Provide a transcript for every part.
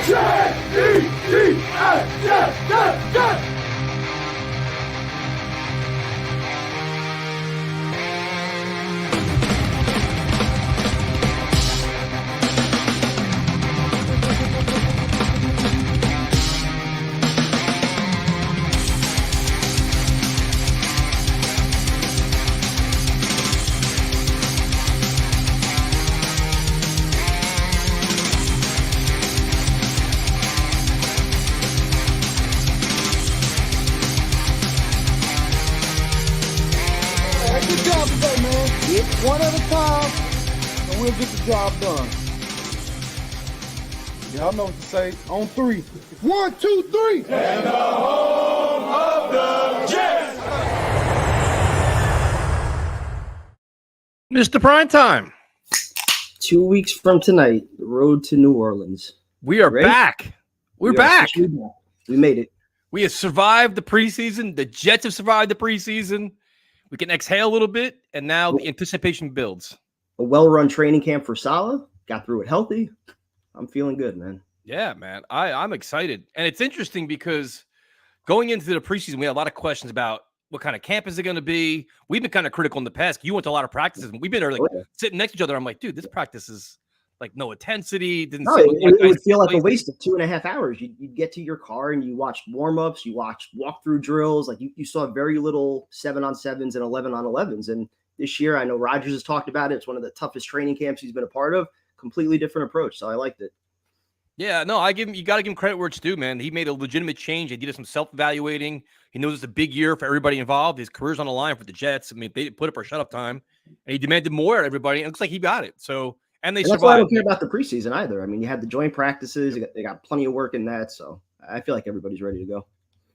Good job today, man. It's one at a time, and we'll get the job done. Y'all know what to say. On three. 1, 2, 3. And the home of the Jets. Mr. Primetime. 2 weeks from tonight, the road to New Orleans. We are Ready? back. We're back. We made it. We have survived the preseason. The Jets have survived the preseason. We can exhale a little bit, and now the anticipation builds. A well-run training camp for Saleh. Got through it healthy. I'm feeling good, man. Yeah, man. I'm excited. And it's interesting because going into the preseason, we had a lot of questions about what kind of camp is it going to be. We've been kind of critical in the past. You went to a lot of practices, and we've been there like sitting next to each other. I'm like, dude, this practice is like no intensity. No, it would feel like a waste of 2.5 hours. You'd get to your car and you watched warm-ups, you watched walkthrough drills. Like you saw very little 7-on-7s and 11-on-11s. And this year, I know Rodgers has talked about it. It's one of the toughest training camps he's been a part of. Completely different approach. So I liked it. Yeah, no, you got to give him credit where it's due, man. He made a legitimate change. He did some self-evaluating. He knows it's a big year for everybody involved. His career's on the line for the Jets. I mean, they put up our shut-up time, and he demanded more at everybody. And it looks like he got it. So, and they survived. That's why I don't care about the preseason either. I mean, you had the joint practices. They got plenty of work in that. So I feel like everybody's ready to go.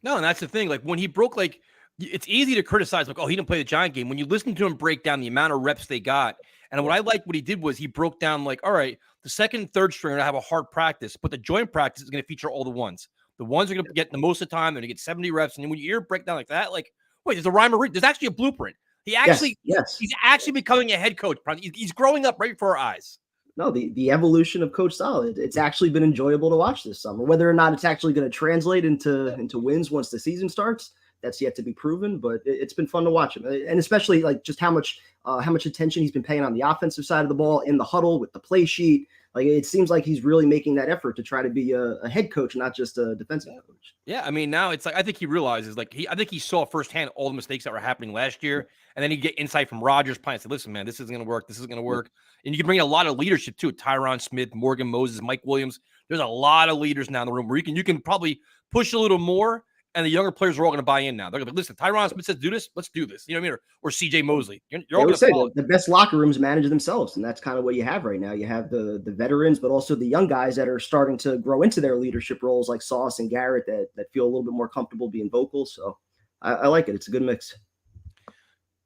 No, and that's the thing. Like when he broke, like it's easy to criticize, like, oh, he didn't play the Giant game. When you listen to him break down the amount of reps they got, and what I liked what he did was he broke down like, all right, the second and third string are going to have a hard practice, but the joint practice is going to feature all the ones. The ones are going to get the most of the time. They're going to get 70 reps. And when you hear a breakdown like that, like, wait, there's a rhyme or reason. There's actually a blueprint. He actually, he's actually becoming a head coach. He's growing up right before our eyes. No, the evolution of Coach Saleh. It's actually been enjoyable to watch this summer. Whether or not it's actually going to translate into wins once the season starts, that's yet to be proven. But it's been fun to watch him, and especially like just how much attention he's been paying on the offensive side of the ball in the huddle with the play sheet. Like it seems like he's really making that effort to try to be a head coach, not just a defensive coach. Yeah, I mean, now it's like I think he realizes I think he saw firsthand all the mistakes that were happening last year, and then he get insight from Rodgers. Probably said, "Listen, man, this isn't going to work. This is going to work." And you can bring a lot of leadership too. Tyron Smith, Morgan Moses, Mike Williams. There's a lot of leaders now in the room where you can probably push a little more. And the younger players are all going to buy in now. They're going to be, listen, Tyron Smith says do this, let's do this. You know what I mean? Or CJ Mosley. You're all going to say the best locker rooms manage themselves, and that's kind of what you have right now. You have the veterans, but also the young guys that are starting to grow into their leadership roles, like Sauce and Garrett, that feel a little bit more comfortable being vocal. So I like it. It's a good mix.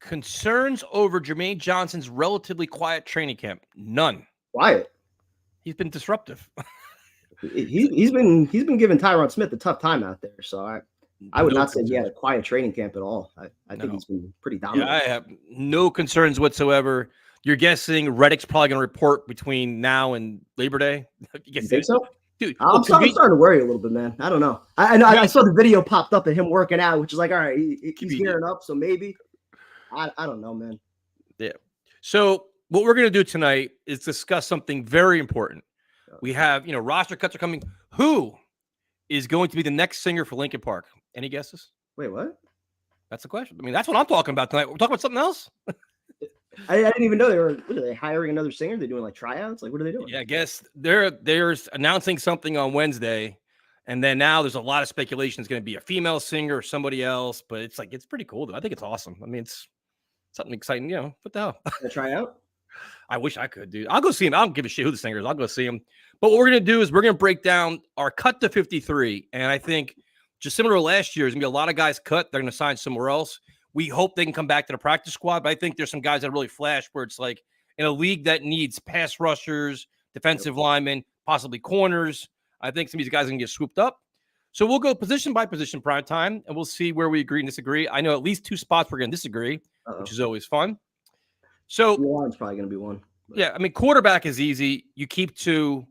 Concerns over Jermaine Johnson's relatively quiet training camp? None. Quiet. He's been disruptive. He's been giving Tyron Smith a tough time out there. So I would not say he had a quiet training camp at all. I think he's been pretty dominant. Yeah, I have no concerns whatsoever. You're guessing Reddick's probably going to report between now and Labor Day? You think so? Dude, I'm starting to worry a little bit, man. I don't know. I saw the video popped up of him working out, which is like, all right, he's gearing up, so maybe. I don't know, man. Yeah. So what we're going to do tonight is discuss something very important. We have, roster cuts are coming. Who is going to be the next singer for Linkin Park? Any guesses? Wait, what? That's the question. I mean, that's what I'm talking about tonight. We're talking about something else. I didn't even know are they hiring another singer? They're doing like tryouts? Like, what are they doing? Yeah, I guess they're announcing something on Wednesday, and then now there's a lot of speculation it's going to be a female singer or somebody else. But it's pretty cool, though. I think it's awesome. I mean, it's something exciting. What the hell? A tryout? I wish I could, dude. I'll go see him. I don't give a shit who the singer is. I'll go see him. But what we're going to do is we're going to break down our cut to 53. And I think just similar to last year, there's going to be a lot of guys cut. They're going to sign somewhere else. We hope they can come back to the practice squad. But I think there's some guys that really flash where it's like in a league that needs pass rushers, defensive linemen, possibly corners. I think some of these guys are going to get swooped up. So we'll go position by position prime time, and we'll see where we agree and disagree. I know at least 2 spots we're going to disagree, which is always fun. So one's probably going to be one. Yeah, I mean, quarterback is easy. You keep 2.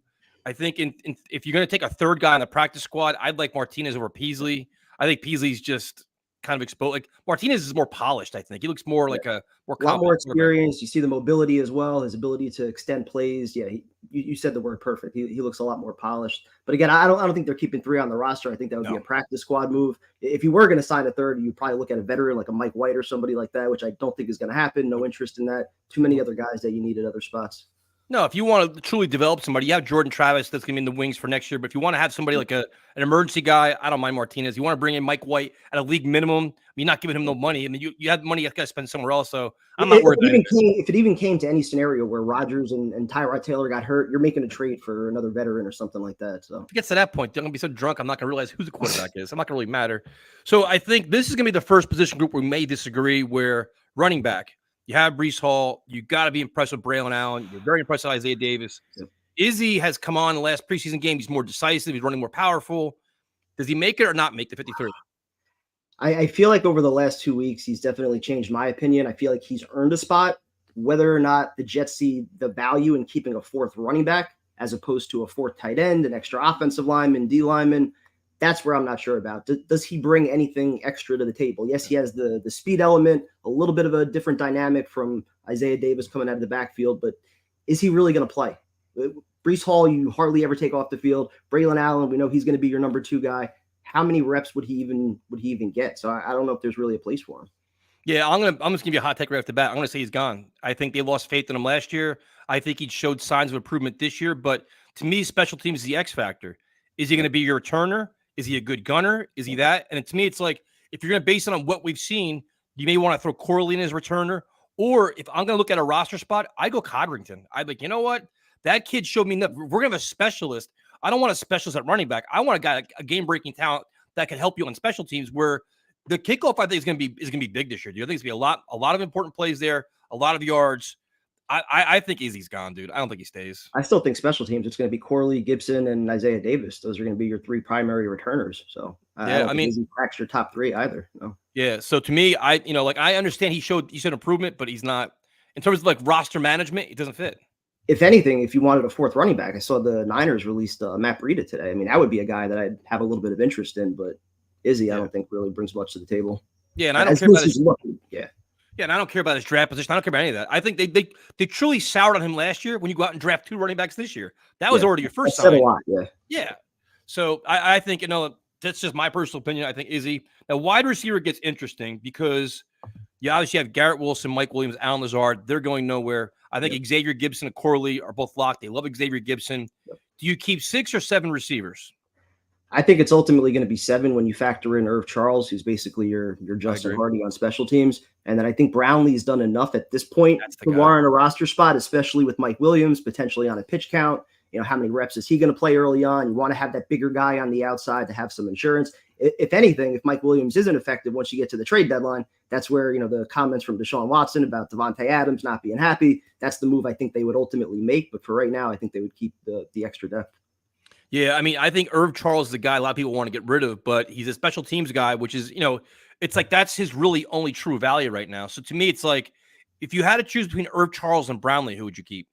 I think if you're going to take a third guy on the practice squad, I'd like Martinez over Peasley. I think Peasley's just kind of exposed. Like Martinez is more polished. I think he looks more like a a lot more experience. You see the mobility as well, his ability to extend plays. Yeah, you said the word perfect. He looks a lot more polished. But again, I don't think they're keeping 3 on the roster. I think that would be a practice squad move. If you were going to sign a third, you'd probably look at a veteran like a Mike White or somebody like that, which I don't think is going to happen. No interest in that. Too many other guys that you need at other spots. No, if you want to truly develop somebody, you have Jordan Travis that's going to be in the wings for next year. But if you want to have somebody like an emergency guy, I don't mind Martinez. You want to bring in Mike White at a league minimum. You're not giving him no money. I mean, you have money you got to spend somewhere else. So I'm not worried about it. If it even came to any scenario where Rodgers and Tyrod Taylor got hurt, you're making a trade for another veteran or something like that. So if it gets to that point, they're going to be so drunk, I'm not going to realize who the quarterback is. I'm not going to really matter. So I think this is going to be the first position group where we may disagree, where running back, you have Breece Hall. You got to be impressed with Braylon Allen. You're very impressed with Isaiah Davis. Yep. Izzy has come on the last preseason game. He's more decisive. He's running more powerful. Does he make it or not make the 53? I feel like over the last 2 weeks, he's definitely changed my opinion. I feel like he's earned a spot. Whether or not the Jets see the value in keeping a 4th running back as opposed to a 4th tight end, an extra offensive lineman, D lineman, that's where I'm not sure about. Does he bring anything extra to the table? Yes, he has the speed element, a little bit of a different dynamic from Isaiah Davis coming out of the backfield, but is he really going to play? Breece Hall, you hardly ever take off the field. Braylon Allen, we know he's going to be your number 2 guy. How many reps would he even get? So I don't know if there's really a place for him. Yeah, I'm just gonna give you a hot take right off the bat. I'm gonna say he's gone. I think they lost faith in him last year. I think he showed signs of improvement this year, but to me, special teams is the X factor. Is he going to be your returner? Is he a good gunner? Is he that? And to me, it's like, if you're going to base it on what we've seen, you may want to throw Corley in as returner. Or if I'm going to look at a roster spot, I go Codrington. I'd like, you know what? That kid showed me enough. We're going to have a specialist. I don't want a specialist at running back. I want a guy, a game-breaking talent that can help you on special teams, where the kickoff, I think, is going to be big this year. Do you think it's going to be a lot of important plays there, a lot of yards? I think Izzy's gone, dude. I don't think he stays. I still think special teams, it's going to be Corley, Gibson, and Isaiah Davis. Those are going to be your 3 primary returners. So I mean, Izzy cracks your top 3 either. No. Yeah. So to me, I understand he showed improvement, but he's not, in terms of like roster management, it doesn't fit. If anything, if you wanted a 4th running back, I saw the Niners released Matt Breida today. I mean, that would be a guy that I'd have a little bit of interest in, but Izzy, I don't think really brings much to the table. Yeah, and I don't care about his Yeah, and I don't care about his draft position. I don't care about any of that. I think they truly soured on him last year when you go out and draft 2 running backs this year. That was already your first sign. Said a lot, yeah. Yeah. So I think, that's just my personal opinion. I think Izzy. Now, wide receiver gets interesting because you obviously have Garrett Wilson, Mike Williams, Alan Lazard. They're going nowhere. I think Xavier Gibson and Corley are both locked. They love Xavier Gibson. Yep. Do you keep 6 or 7 receivers? I think it's ultimately going to be 7 when you factor in Irv Charles, who's basically your Justin Hardy on special teams. And then I think Brownlee's done enough at this point to warrant a roster spot, especially with Mike Williams potentially on a pitch count. How many reps is he going to play early on? You want to have that bigger guy on the outside to have some insurance. If anything, if Mike Williams isn't effective once you get to the trade deadline, that's where, the comments from Deshaun Watson about Devontae Adams not being happy, that's the move I think they would ultimately make. But for right now, I think they would keep the extra depth. Yeah, I mean, I think Irv Charles is the guy a lot of people want to get rid of, but he's a special teams guy, which is, it's like that's his really only true value right now. So to me, it's like, if you had to choose between Irv Charles and Brownlee, who would you keep?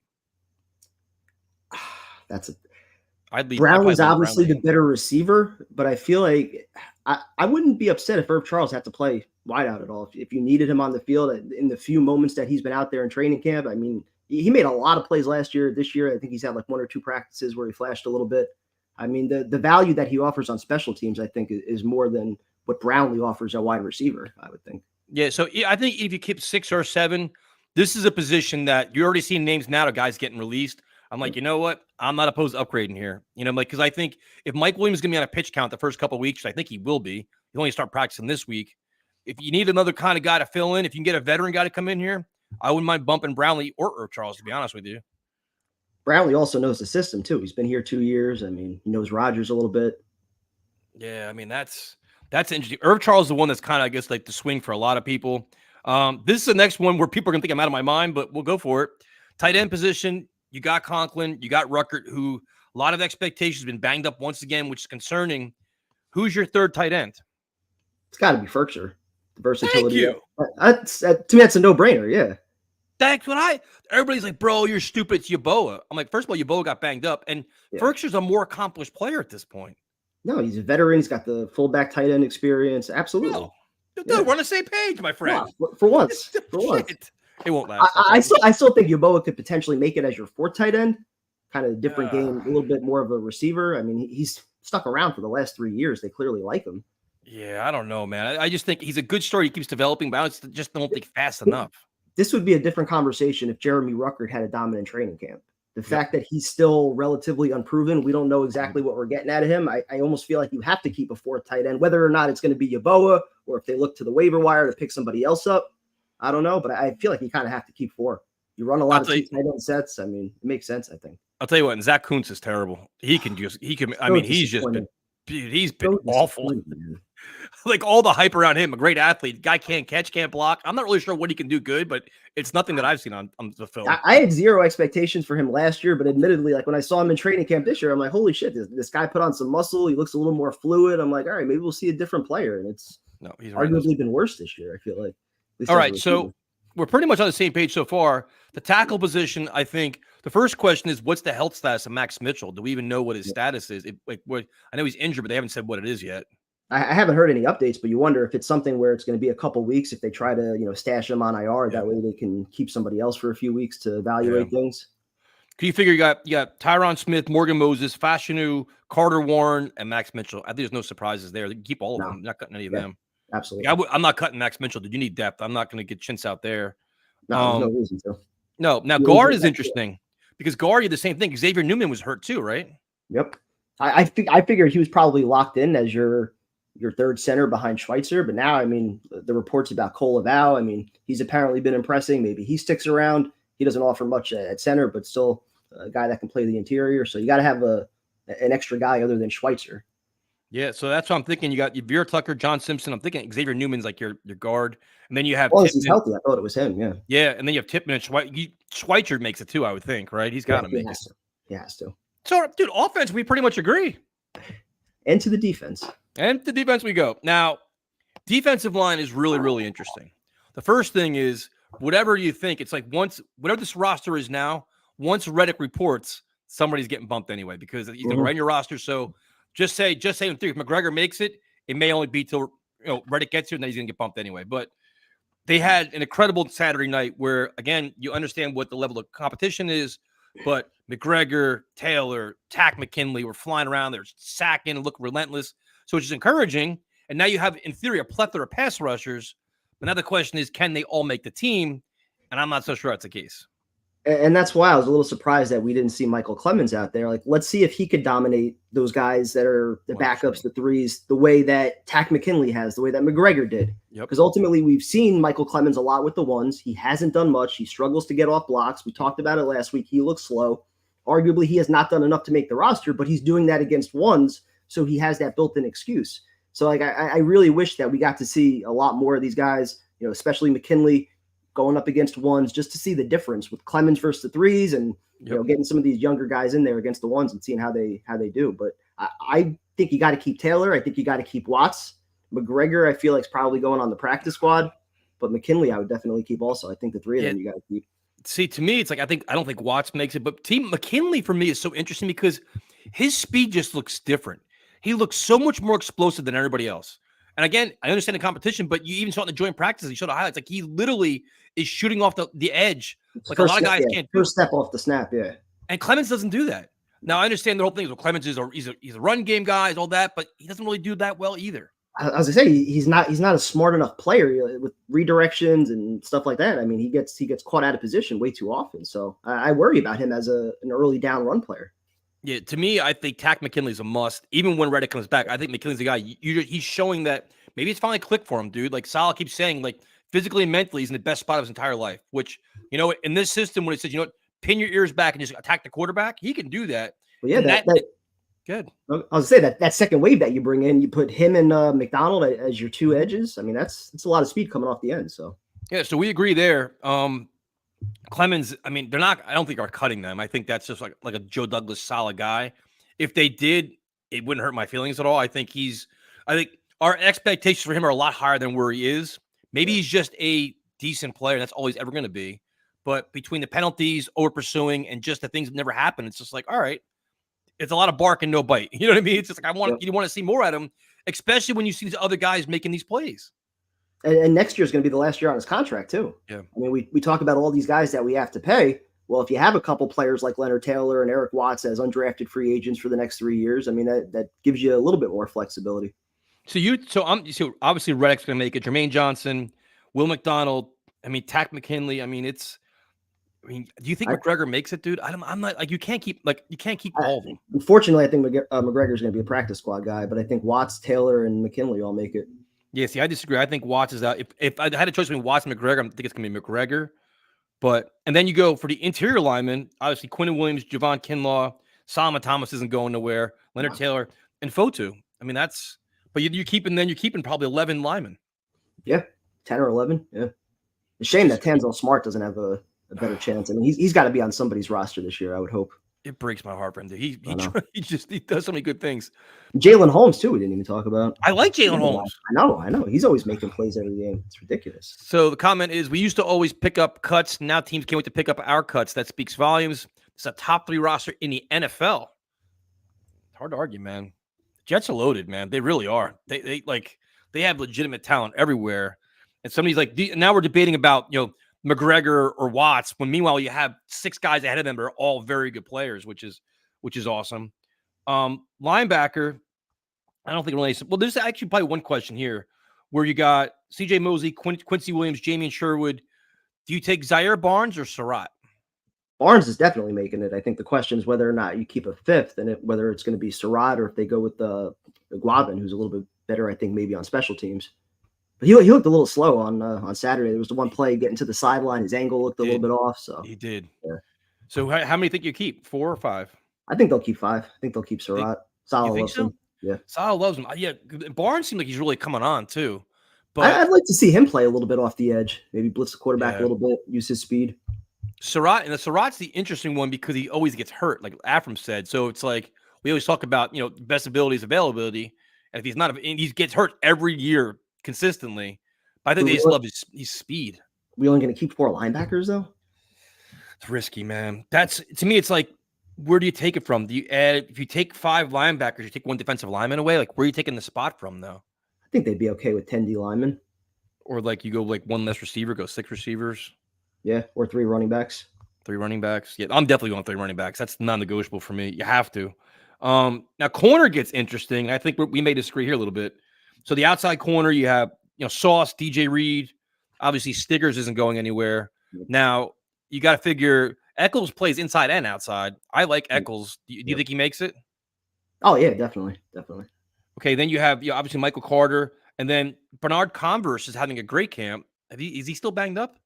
Brownlee's obviously the better receiver, but I feel like I wouldn't be upset if Irv Charles had to play wideout at all. If you needed him on the field in the few moments that he's been out there in training camp, I mean, he made a lot of plays last year. This year, I think he's had like 1 or 2 practices where he flashed a little bit. I mean, the value that he offers on special teams, I think, is more than what Brownlee offers at wide receiver, I would think. Yeah, so I think if you keep 6 or 7, this is a position that you're already seeing names now of guys getting released. I'm like, you know what? I'm not opposed to upgrading here. Because I think if Mike Williams is going to be on a pitch count the first couple of weeks, which I think he will be, he'll only start practicing this week. If you need another kind of guy to fill in, if you can get a veteran guy to come in here, I wouldn't mind bumping Brownlee or Irv Charles, to be honest with you. Brownlee also knows the system, too. He's been here 2 years. I mean, he knows Rodgers a little bit. Yeah, I mean, that's interesting. Irv Charles is the one that's kind of, I guess, like the swing for a lot of people. This is the next one where people are going to think I'm out of my mind, but we'll go for it. Tight end position, you got Conklin, you got Ruckert, who a lot of expectations have been banged up once again, which is concerning. Who's your 3rd tight end? It's got to be Firkser. The versatility. Thank you. To me, that's a no-brainer, yeah. That's what everybody's like, bro, you're stupid. It's Yeboah. I'm like, first of all, Yeboah got banged up, and Yeah. Ferkser's a more accomplished player at this point. No, he's a veteran. He's got the fullback tight end experience. Absolutely. No. Dude, we're on the same page, my friend. Yeah, for once. For once. Shit. It won't last. I still think Yeboah could potentially make it as your fourth tight end. Kind of different game, a little bit more of a receiver. I mean, he's stuck around for the last 3 years. They clearly like him. Yeah, I don't know, man. I just think he's a good story. He keeps developing, but I just don't think fast enough. This would be a different conversation if Jeremy Ruckert had a dominant training camp. The fact that he's still relatively unproven, we don't know exactly what we're getting out of him. I almost feel like you have to keep a fourth tight end, whether or not it's going to be Yeboah or if they look to the waiver wire to pick somebody else up. I don't know, but I feel like you kind of have to keep four. You run a lot of tight end sets. I mean, it makes sense, I think. I'll tell you what, and Zach Kuntz is terrible. He's been awful. Like all the hype around him, a great athlete. Guy can't catch, can't block. I'm not really sure what he can do good, but it's nothing that I've seen on the film. I had zero expectations for him last year, but admittedly, like when I saw him in training camp this year, I'm like, holy shit, this guy put on some muscle. He looks a little more fluid. I'm like, all right, maybe we'll see a different player. And he's arguably been worse this year, I feel like. All right, so we're pretty much on the same page so far. The tackle position, I think the first question is, what's the health status of Max Mitchell? Do we even know what his status is? I know he's injured, but they haven't said what it is yet. I haven't heard any updates, but you wonder if it's something where it's going to be a couple weeks if they try to, stash him on IR. That way they can keep somebody else for a few weeks to evaluate things. Can you figure you got Tyron Smith, Morgan Moses, Fashanu, Carter Warren, and Max Mitchell? I think there's no surprises there. They can keep all of them. I'm not cutting any of them. Absolutely. I'm not cutting Max Mitchell. Did you need depth? I'm not going to get Chintz out there. No, there's no reason to. No. Now, guard is interesting because guard, the same thing. Xavier Newman was hurt too, right? Yep. I figured he was probably locked in as your third center behind Schweitzer, but now, I mean, the reports about Cole Laval, I mean, he's apparently been impressing. Maybe he sticks around. He doesn't offer much at center, but still a guy that can play the interior. So you got to have an extra guy other than Schweitzer. Yeah, so that's what I'm thinking. You got Vera Tucker, John Simpson. I'm thinking Xavier Newman's like your guard, and then you have. Well, he's healthy. I thought it was him. Yeah. Yeah, and then you have Tippmann and Schweitzer makes it too. I would think, right? He's got to make it. He has to. So, dude, offense, we pretty much agree. And to the defense. And the defense we go. Now, defensive line is really, really interesting. The first thing is, whatever you think, it's like whatever this roster is now, once Reddick reports, somebody's getting bumped anyway because he's right in your roster. So just say in theory, if McGregor makes it, it may only be till Reddick gets here and then he's going to get bumped anyway. But they had an incredible Saturday night where, again, you understand what the level of competition is, but McGregor, Taylor, Takk McKinley were flying around. They're sacking and look relentless. So it's just encouraging. And now you have, in theory, a plethora of pass rushers. But now the question is, can they all make the team? And I'm not so sure that's the case. And that's why I was a little surprised that we didn't see Michael Clemens out there. Like, let's see if he could dominate those guys that are the backups, the threes, the way that Takk McKinley has, the way that McGregor did. Because ultimately, we've seen Michael Clemens a lot with the ones. He hasn't done much. He struggles to get off blocks. We talked about it last week. He looks slow. Arguably, he has not done enough to make the roster, but he's doing that against ones, so he has that built-in excuse. So, like, I really wish that we got to see a lot more of these guys, especially McKinley, going up against ones, just to see the difference with Clemens versus the threes and getting some of these younger guys in there against the ones and seeing how they do. But I think you got to keep Taylor. I think you got to keep Watts. McGregor, I feel like, is probably going on the practice squad, but McKinley, I would definitely keep also. I think the three of them you got to keep. See, to me, it's like I don't think Watts makes it, but Team McKinley for me is so interesting because his speed just looks different. He looks so much more explosive than everybody else. And again, I understand the competition, but you even saw in the joint practice, he showed the highlights. Like he literally is shooting off the edge. Like a lot of guys can't do. First step off the snap, yeah. And Clemens doesn't do that. Now I understand the whole thing is Clemens is he's a run game guy, and all that, but he doesn't really do that well either. As I say, he's not a smart enough player with redirections and stuff like that. I mean, he gets caught out of position way too often. So I worry about him as an early down run player. Yeah, to me, I think Takk McKinley's a must. Even when Reddick comes back, I think McKinley's the guy. He's showing that maybe it's finally clicked for him, dude. Like Salah keeps saying, like physically and mentally, he's in the best spot of his entire life. Which, in this system, when it says, pin your ears back and just attack the quarterback, he can do that. Well, yeah, that good. I was gonna say that second wave that you bring in, you put him and McDonald as your two edges. I mean, that's a lot of speed coming off the end. So yeah, so we agree there. Clemens, I mean, I don't think are cutting them. I think that's just like a Joe Douglas solid guy. If they did, it wouldn't hurt my feelings at all. I think our expectations for him are a lot higher than where he is. Maybe he's just a decent player. That's all he's ever going to be. But between the penalties, over pursuing, and just the things that never happen, it's just like, all right, it's a lot of bark and no bite. You know what I mean? It's just like you want to see more at him, especially when you see these other guys making these plays. And next year is going to be the last year on his contract too. Yeah. I mean, we talk about all these guys that we have to pay. Well, if you have a couple players like Leonard Taylor and Eric Watts as undrafted free agents for the next 3 years, I mean, that gives you a little bit more flexibility. So obviously Reddick's going to make it. Jermaine Johnson, Will McDonald. I mean, Tack McKinley. I mean, do you think McGregor makes it, dude? I'm not like you can't keep all of them. Unfortunately, I think McGregor's going to be a practice squad guy, but I think Watts, Taylor, and McKinley all make it. Yeah, see, I disagree. I think Watts is out. If I had a choice between Watts and McGregor, I think it's going to be McGregor. And then you go for the interior linemen, obviously Quinnen Williams, Javon Kinlaw, Solomon Thomas isn't going nowhere, Leonard Taylor, and Fotu. I mean, you're keeping probably 11 linemen. Yeah, 10 or 11. Yeah. It's a shame that Tanzel Smart doesn't have a better chance. I mean, he's got to be on somebody's roster this year, I would hope. It breaks my heart for him, dude. He does so many good things. Jalen Holmes, too, we didn't even talk about. I like Jalen Holmes. I know. He's always making plays every game. It's ridiculous. So the comment is, we used to always pick up cuts. Now teams can't wait to pick up our cuts. That speaks volumes. It's a top 3 roster in the NFL. It's hard to argue, man. Jets are loaded, man. They really are. They have legitimate talent everywhere. And somebody's like, now we're debating about, McGregor or Watts, when meanwhile you have 6 guys ahead of them that are all very good players, which is awesome. Linebacker, I don't think really. Well, there's actually probably one question here where you got CJ Mosley, Quincy Williams, Jamie Sherwood. Do you take Zaire Barnes or Surratt? Barnes is definitely making it. I think the question is whether or not you keep a 5th, and whether it's going to be Surratt or if they go with the Guavin, who's a little bit better, I think, maybe on special teams. But he looked a little slow on Saturday. There was the one play getting to the sideline. His angle looked a little bit off. So he did. Yeah. So how many think you keep? 4 or 5? I think they'll keep 5. I think they'll keep Surratt. Sala loves him. Yeah. Sala loves him. Yeah. Barnes seems like he's really coming on too. But I'd like to see him play a little bit off the edge. Maybe blitz the quarterback a little bit, use his speed. Surratt's the interesting one because he always gets hurt, like Afram said. So it's like we always talk about, best abilities, availability. And if he's not, he gets hurt every year consistently. But I think they just love his speed. We only going to keep 4 linebackers though? It's risky, man. To me, it's like, where do you take it from? Do you add, if you take 5 linebackers, you take 1 defensive lineman away? Like, where are you taking the spot from though? I think they'd be okay with 10 D linemen. Or like you go like 1 less receiver, go 6 receivers. Yeah, or 3 running backs. 3 running backs. Yeah, I'm definitely going 3 running backs. That's non-negotiable for me. You have to. Now corner gets interesting. I think we may disagree here a little bit. So the outside corner, you have Sauce, DJ Reed. Obviously, Stiggers isn't going anywhere. Now you got to figure Eccles plays inside and outside. I like Eccles. Do you think he makes it? Oh yeah, definitely. Okay, then you have obviously Michael Carter, and then Bernard Converse is having a great camp. Is he still banged up?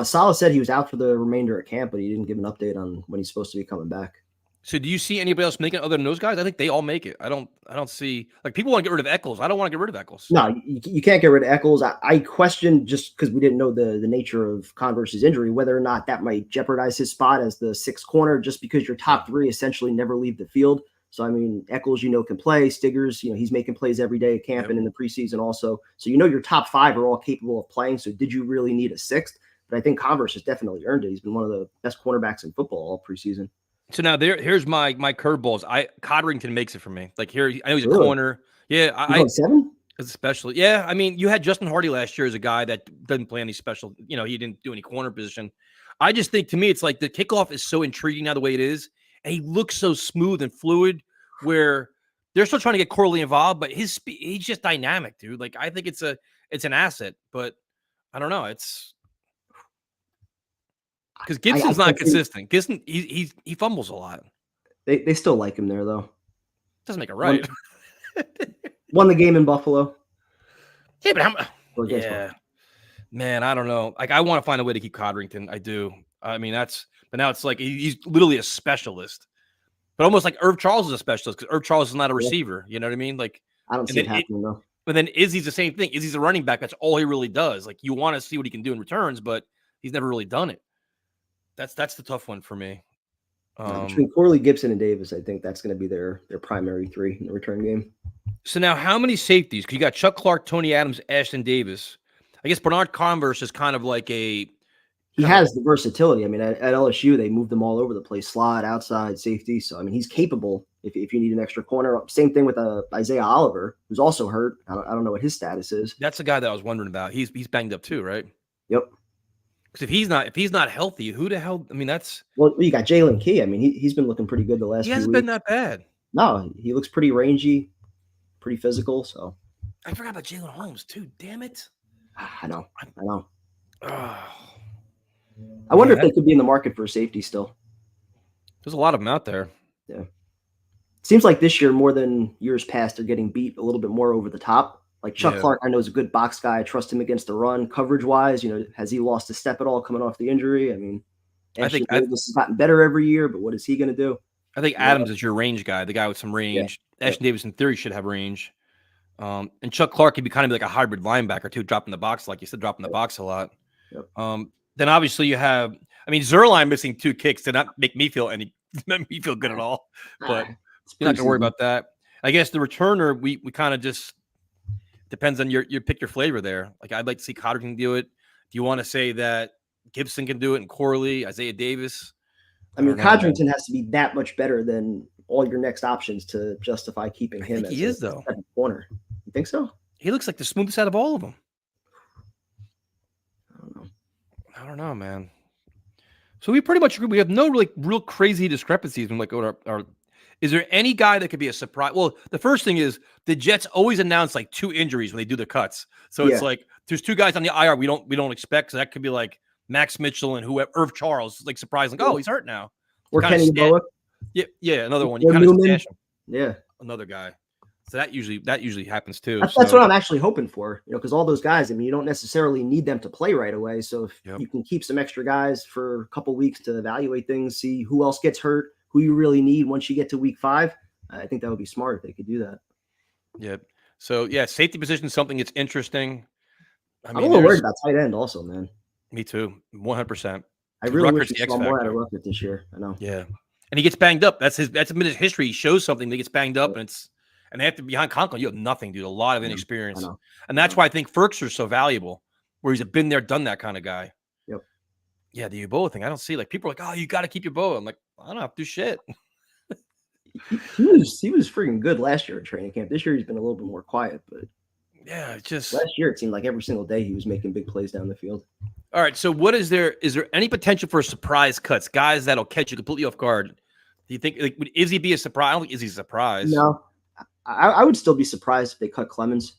Sala said he was out for the remainder of camp, but he didn't give an update on when he's supposed to be coming back. So do you see anybody else making it other than those guys? I think they all make it. I don't see, like, people want to get rid of Eccles. I don't want to get rid of Eccles. No, you can't get rid of Eccles. I question, just because we didn't know the nature of Converse's injury, whether or not that might jeopardize his spot as the 6th corner, just because your top 3 essentially never leave the field. So, I mean, Eccles, can play. Stiggers, he's making plays every day at camp and in the preseason also. So, your top 5 are all capable of playing. So, did you really need a 6th? But I think Converse has definitely earned it. He's been one of the best cornerbacks in football all preseason. So now here's my curveballs. Codrington makes it for me. Like here, I know he's a corner. Yeah, I 7? Especially. Yeah, I mean, you had Justin Hardy last year as a guy that doesn't play any special. He didn't do any corner position. I just think, to me, it's like the kickoff is so intriguing now the way it is, and he looks so smooth and fluid. Where they're still trying to get Corley involved, but his speed, he's just dynamic, dude. Like I think it's an asset, but I don't know. It's because Gibson's not consistent. Gibson, he fumbles a lot. They still like him there though. Doesn't make it right. Won the game in Buffalo. Yeah, but man, I don't know. Like I want to find a way to keep Codrington. I do. I mean, but now it's like he's literally a specialist. But almost like Irv Charles is a specialist because Irv Charles is not a receiver. You know what I mean? Like I don't see it happening though. But then Izzy's the same thing. Izzy's a running back. That's all he really does. Like you want to see what he can do in returns, but he's never really done it. That's the tough one for me. Between Corley, Gibson, and Davis, I think that's going to be their primary 3 in the return game. So now, how many safeties? Because you got Chuck Clark, Tony Adams, Ashton Davis. I guess Bernard Converse is kind of like he's he has the versatility. I mean, at LSU, they moved him all over the place, slot, outside, safety. So, I mean, he's capable if you need an extra corner. Same thing with Isaiah Oliver, who's also hurt. I don't know what his status is. That's the guy that I was wondering about. He's banged up too, right? Yep. Because if he's not healthy, who the hell? I mean, that's Well, you got Jalen Key. I mean, he's been looking pretty good the last he few hasn't weeks. been that bad. No, he looks pretty rangy, pretty physical. So I forgot about Jalen Holmes too. Damn it! I know. Oh, I wonder Yeah. if they could be in the market for a safety still. there's a lot of them out there. Seems like this year more than years past, they're getting beat a little bit more over the top. Like Chuck Yeah. Clark, I know is a good box guy. I trust him against the run, coverage wise. Has he lost a step at all coming off the injury? I mean, I think Ashton Davis has gotten better every year, but what is he going to do? I think Yeah. Adams is your range guy, the guy with some range. Ashton Davis, in theory, should have range. And Chuck Clark could be kind of like a hybrid linebacker too, dropping the box, like you said, dropping the box a lot. Yep. Then obviously you have, I mean, Zerline missing 2 kicks did not make me feel good at all. But you're not gonna worry about that. I guess the returner, we kind of just depends on your pick your flavor there. Like I'd like to see Cotterton do it. Do you want to say that Gibson can do it, and Corley, Isaiah Davis? I mean, don't know, man. Codrington has to be that much better than all your next options to justify keeping him think as he is, though. second corner. You think so? He looks like the smoothest out of all of them. I don't know. I don't know, man. So we pretty much agree. We have no really real crazy discrepancies in like our. Is there any guy that could be a surprise? Well, the first thing is the Jets always announce like 2 injuries when they do the cuts. So it's Yeah. like there's 2 guys on the IR we don't expect. So that could be like Max Mitchell and whoever Irv Charles, like surprising. Oh, he's hurt now. Or Kinda Kenny stand- Bullock. Yeah, another one. You Or kind of Newman. stash him. Yeah. Another guy. So that usually happens too. That's So- what I'm actually hoping for, because all those guys, I mean, you don't necessarily need them to play right away. So if Yep. you can keep some extra guys for a couple weeks to evaluate things, see who else gets hurt, who you really need once you get to week 5, I think that would be smart if they could do that. Yeah. So yeah, safety position is something that's interesting. I'm a little there's- worried about tight end also, man. Me too. 100%. I really Rucker's wish we the X saw more out factor. of Ruckert this year. I know. Yeah. And he gets banged up. That's been his history. He shows something that gets banged up, and they have to behind Conklin. You have nothing, dude. A lot of inexperience. I know. And that's why I think Ferkser's so valuable, where he's a been there, done that kind of guy. Yep. Yeah, the Ebola thing. I don't see like people are like, oh, you got to keep your bow. I'm like, I don't have to do shit. He was freaking good last year in training camp. This year he's been a little bit more quiet, but Yeah, it's just last year it seemed like every single day he was making big plays down the field. all right. So what is there any potential for surprise cuts? Guys that'll catch you completely off guard. Do you think like would Izzy be a surprise? I don't think Izzy's a surprise. No, I would still be surprised if they cut Clemens.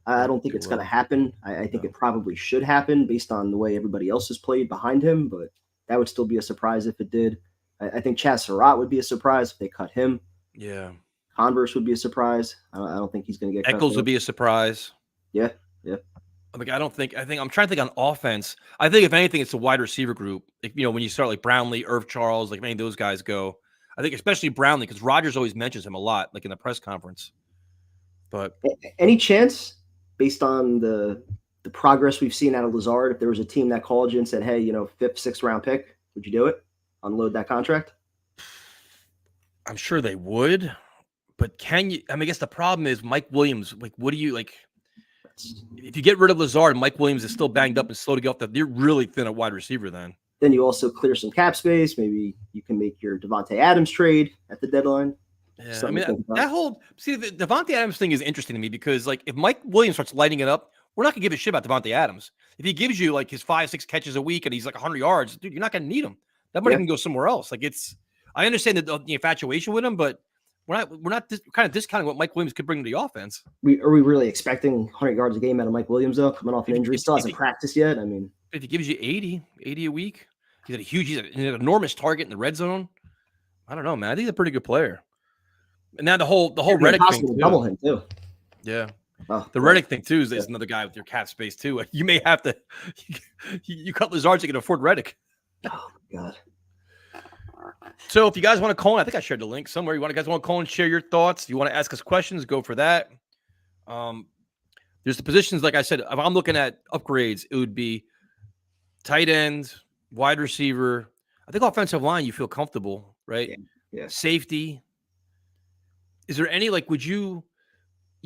I don't think They it's going to will. happen. I think No. it probably should happen based on the way everybody else has played behind him, but that would still be a surprise if it did. I think Chaz Surratt would be a surprise if they cut him. Yeah. Converse would be a surprise. I don't think he's going to get cut. Eccles would be a surprise. Yeah. Like I'm trying to think on offense. I think if anything, it's the wide receiver group. If, when you start like Brownlee, Irv Charles, like if any of those guys go, I think especially Brownlee because Rodgers always mentions him a lot, like in the press conference. But Any chance, based on the progress we've seen out of Lazard, if there was a team that called you and said, hey, 5th, 6th round pick, would you do it? Unload that contract? I'm sure they would. But can you? I mean, I guess the problem is Mike Williams. Like, what do you like? If you get rid of Lazard, Mike Williams is still banged up and slow to get off. You're really thin at wide receiver then. Then you also clear some cap space. Maybe you can make your Devontae Adams trade at the deadline. Yeah, I Something mean to think about. that whole the Devontae Adams thing is interesting to me because like if Mike Williams starts lighting it up, we're not gonna give a shit about Devontae Adams. If he gives you like his 5-6 catches a week and he's like 100 yards, dude, you're not gonna need him. That money Yeah. can go somewhere else. Like I understand the infatuation with him, but we're not kind of discounting what Mike Williams could bring to the offense. Are we really expecting 100 yards a game out of Mike Williams, though, coming off an injury? Still hasn't If- practiced yet. I mean, If he gives you 80 a week, he's an enormous target in the red zone. I don't know, man. I think he's a pretty good player. And now the whole it'd be Reddick thing impossible to double too. him, too. Yeah. Oh, The Reddick thing too is another guy with your cap space too. You may have to you cut Lazard so you can afford Reddick. Oh, my God. So if you guys want to call in, I think I shared the link somewhere. You guys want to call and share your thoughts? If you want to ask us questions, go for that. There's the positions, like I said, if I'm looking at upgrades, it would be tight end, wide receiver. I think offensive line, you feel comfortable, right? Yeah. Safety. Is there any would you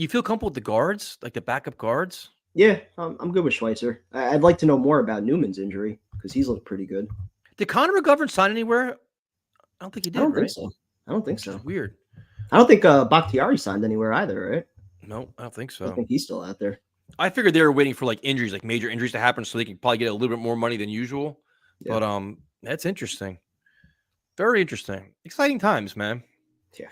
feel comfortable with the guards, like the backup guards? Yeah, I'm good with Schweitzer. I'd like to know more about Newman's injury. because he's looked pretty good. Did Connor McGovern sign anywhere? I don't think he did. I don't right? think so. I don't think so. Weird. I don't think Bakhtiari signed anywhere either, right? No, I don't think I so. think he's still out there. I figured they were waiting for like injuries, like major injuries to happen, so they could probably get a little bit more money than usual. Yeah. But that's interesting. Very interesting. Exciting times, man. Yeah.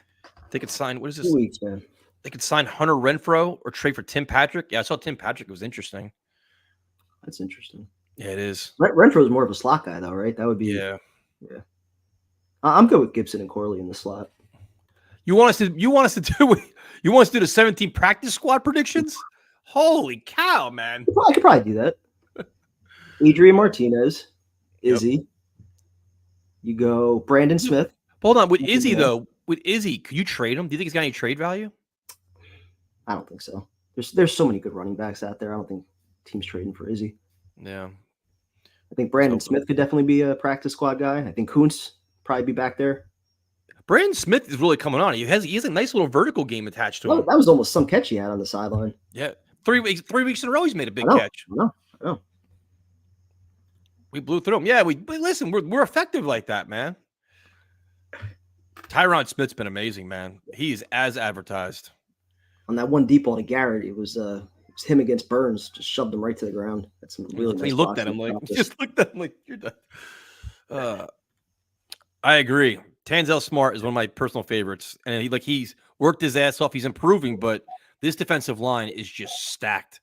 They could sign. What is this? 2 weeks, man. They could sign Hunter Renfro or trade for Tim Patrick. Yeah, I saw Tim Patrick. It was interesting. That's interesting. Yeah, it is. Renfro is more of a slot guy, though, right? That would be. Yeah. I'm good with Gibson and Corley in the slot. You want us to do the 17 practice squad predictions? Holy cow, man. I could probably do that. Adrian Martinez, Izzy. You go Brandon Smith. Hold on. With Izzy, though, could you trade him? Do you think he's got any trade value? I don't think so. There's so many good running backs out there. I don't think teams trading for Izzy. Yeah. I think Brandon Smith could definitely be a practice squad guy. I think Kuntz probably be back there. Brandon Smith is really coming on. He has a nice little vertical game attached to him. That was almost some catch he had on the sideline. Yeah. 3 weeks in a row he's made a big catch. I know. We blew through him. Yeah, but listen, we're effective like that, man. Tyron Smith's been amazing, man. He's as advertised. On that one deep ball to Garrett, it was him against Burns, just shoved him right to the ground. That's some really nice. He looked at him like, you're done. I agree. Tanzel Smart is one of my personal favorites, and he's worked his ass off. He's improving, but this defensive line is just stacked.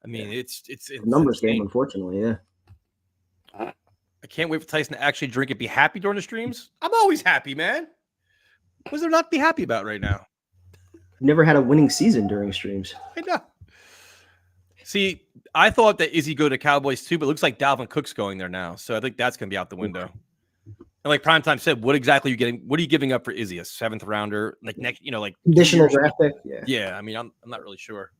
I mean, it's numbers game, unfortunately. Yeah. I can't wait for Tyson to actually drink and be happy during the streams. I'm always happy, man. What's there not to be happy about right now? Never had a winning season during streams. I know. See, I thought that Izzy go to Cowboys too, but it looks like Dalvin Cook's going there now. So I think that's going to be out the window. And like Primetime said, what exactly are you getting? What are you giving up for Izzy? A 7th rounder? Like next, like conditional draft pick? Yeah. Yeah. I mean, I'm not really sure.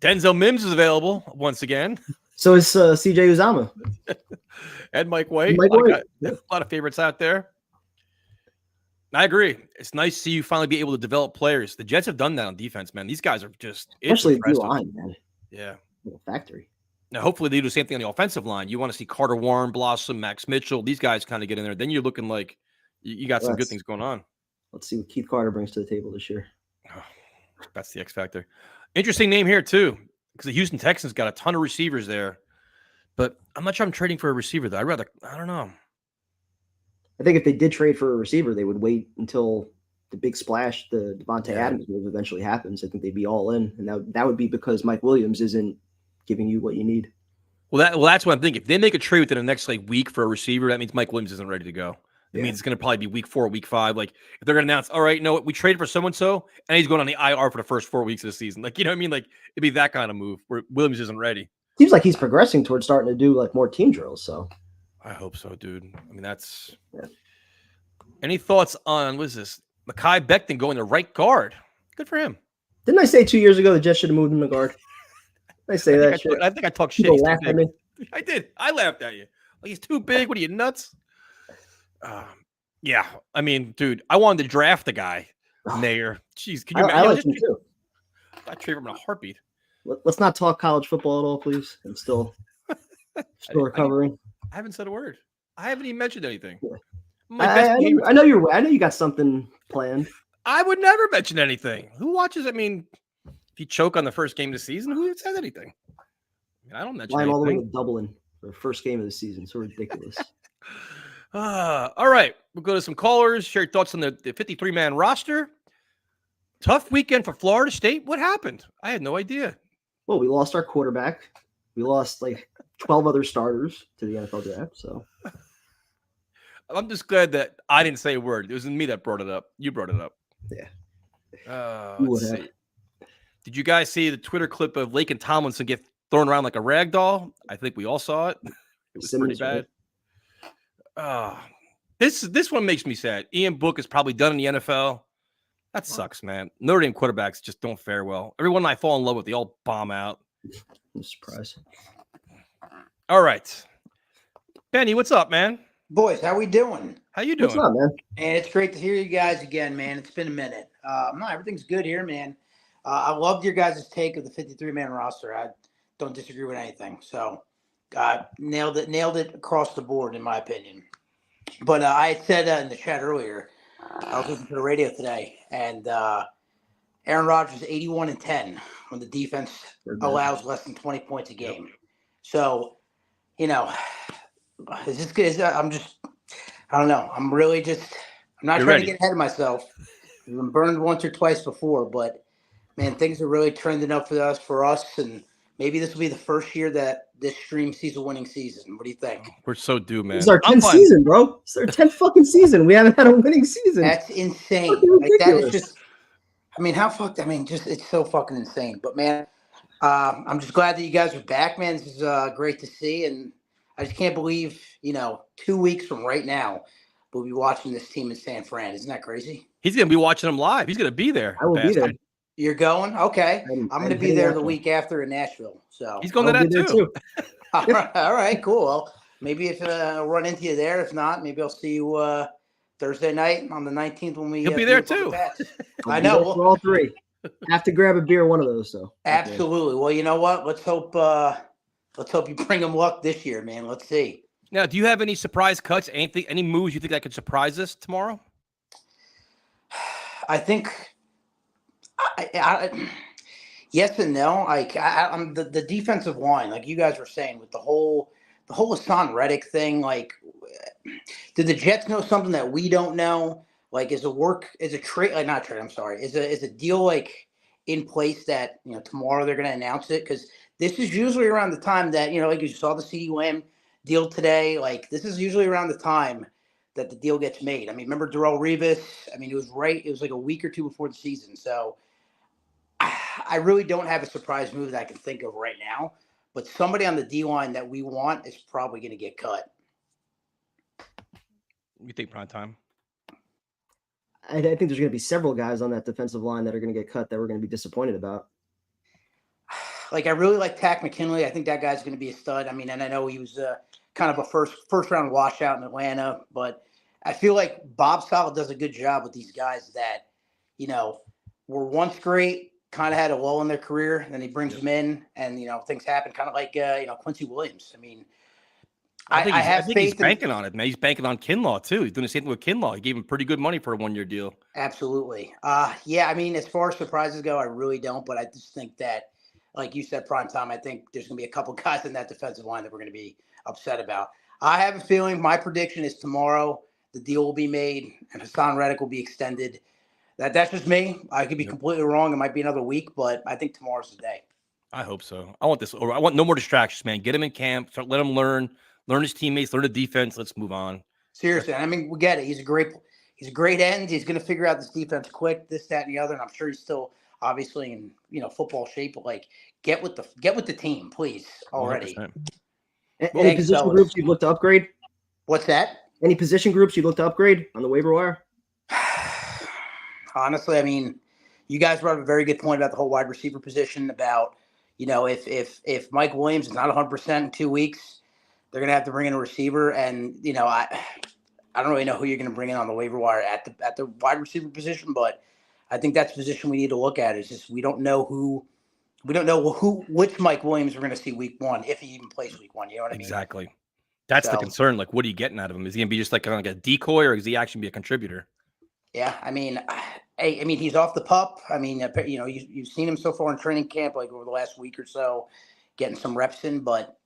Denzel Mims is available once again. So is CJ Uzama. And Mike White. A lot of favorites out there. I agree. It's nice to see you finally be able to develop players. The Jets have done that on defense, man. These guys are just especially the line, man. Yeah. Factory. Now, hopefully they do the same thing on the offensive line. You want to see Carter Warren, Blossom, Max Mitchell. These guys kind of get in there. Then you're looking like you got some good things going on. Let's see what Keith Carter brings to the table this year. Oh, that's the X factor. Interesting name here, too, because the Houston Texans got a ton of receivers there. But I'm not sure I'm trading for a receiver, though. I don't know. I think if they did trade for a receiver, they would wait until the big splash, the Devontae Adams move eventually happens. I think they'd be all in. And that would be because Mike Williams isn't giving you what you need. Well, that's what I'm thinking. If they make a trade within the next week for a receiver, that means Mike Williams isn't ready to go. It means it's going to probably be week 4, week 5. Like if they're going to announce, all right, no, we traded for so-and-so, and he's going on the IR for the first 4 weeks of the season. Like, you know what I mean? Like it'd be that kind of move where Williams isn't ready. Seems like he's progressing towards starting to do like more team drills. So I hope so, dude. I mean, that's Any thoughts on what is this? Mekhi Becton going to right guard. Good for him. Didn't I say 2 years ago the Jets should have moved him to guard? I say that shit. I think I talked shit. People laughed at me. I did. I laughed at you. Like he's too big. What are you, nuts? Yeah. I mean, dude, I wanted to draft the guy. Nair. Jeez, can you imagine? I like him too. I trade him in a heartbeat. Let's not talk college football at all, please. I'm still recovering. I haven't said a word. I haven't even mentioned anything. Yeah. I know you got something planned. I would never mention anything. Who watches? I mean, if you choke on the first game of the season, who says anything? I don't mention anything. All the way to Dublin for the first game of the season. So ridiculous. All right. We'll go to some callers. Share your thoughts on the 53-man roster. Tough weekend for Florida State. What happened? I had no idea. Well, we lost our quarterback. We lost like 12 other starters to the NFL draft. So I'm just glad that I didn't say a word. It was me that brought it up. You brought it up. Yeah. Let's see. Did you guys see the Twitter clip of Lake and Tomlinson get thrown around like a rag doll? I think we all saw it. It was pretty bad. This one makes me sad. Ian Book is probably done in the NFL. That sucks, man. Notre Dame quarterbacks just don't fare well. Everyone I fall in love with, they all bomb out. I'm surprised. All right. Benny, what's up, man? Boys, how we doing? How you doing? What's up, man? And it's great to hear you guys again, man. It's been a minute. No, everything's good here, man. I loved your guys' take of the 53-man roster. I don't disagree with anything. So Nailed it across the board, in my opinion. But I had said in the chat earlier, I was listening to the radio today, and Aaron Rodgers 81-10 when the defense allows less than 20 points a game. Yep. So, you know, is this good? I don't know. I'm not trying to get ahead of myself. I've been burned once or twice before, but man, things are really trending up for us, and maybe this will be the first year that this stream sees a winning season. What do you think? We're so due, man. This is our 10th season, bro. It's our 10th fucking season. We haven't had a winning season. That's insane. Like, that is just, I mean, it's so fucking insane. But man, I'm just glad that you guys are back, man. This is great to see. And I just can't believe, 2 weeks from right now, we'll be watching this team in San Fran. Isn't that crazy? He's going to be watching them live. He's going to be there. I will be there. You're going? Okay. I'm going to be there the week after in Nashville. So he's going to that too. All right, cool. Well, maybe if I'll run into you there. If not, maybe I'll see you Thursday night on the 19th when we. He'll be there too. I know. For all three. Have to grab a beer, one of those. So absolutely. Well, you know what? Let's hope you bring him luck this year, man. Let's see. Now, do you have any surprise cuts? Any moves you think that could surprise us tomorrow? I think. Yes and no. I'm the defensive line, like you guys were saying, with the whole Hassan Reddick thing. Like, did the Jets know something that we don't know? Like, is a deal like in place that tomorrow they're going to announce it? Because this is usually around the time that like you saw the CeeDee Lamb deal today. Like, this is usually around the time that the deal gets made. I mean, remember Darrelle Revis? I mean, it was like a week or two before the season. So I really don't have a surprise move that I can think of right now, but somebody on the D-line that we want is probably going to get cut. You think prime time? I think there's going to be several guys on that defensive line that are going to get cut that we're going to be disappointed about. Like, I really like Takk McKinley. I think that guy's going to be a stud. I mean, and I know he was kind of a first round washout in Atlanta, but I feel like Bob Saleh does a good job with these guys that, were once great, kind of had a lull in their career, and then he brings them in, and things happen, kind of like Quincy Williams. I mean, I think he's banking on it, man. He's banking on Kinlaw too. He's doing the same thing with Kinlaw. He gave him pretty good money for a 1-year deal. Absolutely. Yeah. I mean, as far as surprises go, I really don't, but I just think that, like you said, prime time, I think there's going to be a couple guys in that defensive line that we're going to be upset about. I have a feeling my prediction is tomorrow the deal will be made and Hassan Reddick will be extended. That's just me. I could be completely wrong. It might be another week, but I think tomorrow's the day. I hope so. I want no more distractions, man. Get him in camp. Let him learn his teammates, learn the defense. Let's move on. Seriously. I mean, we get it. He's a great end. He's going to figure out this defense quick, this, that, and the other. And I'm sure he's still obviously in football shape, but like get with the team, please, already. 100%. Any position groups you'd look to upgrade? What's that? Any position groups you'd look to upgrade on the waiver wire? Honestly, I mean, you guys brought up a very good point about the whole wide receiver position about, if Mike Williams is not 100% in 2 weeks, they're going to have to bring in a receiver. And, I don't really know who you're going to bring in on the waiver wire at the wide receiver position, but I think that's a position we need to look at. It's just we don't know which Mike Williams we're going to see week 1, if he even plays week 1. You know what I mean? Exactly. That's the concern. Like, what are you getting out of him? Is he going to be just like a decoy, or is he actually be a contributor? Yeah, I mean, he's off the pup. I mean, you've seen him so far in training camp, like over the last week or so, getting some reps in. But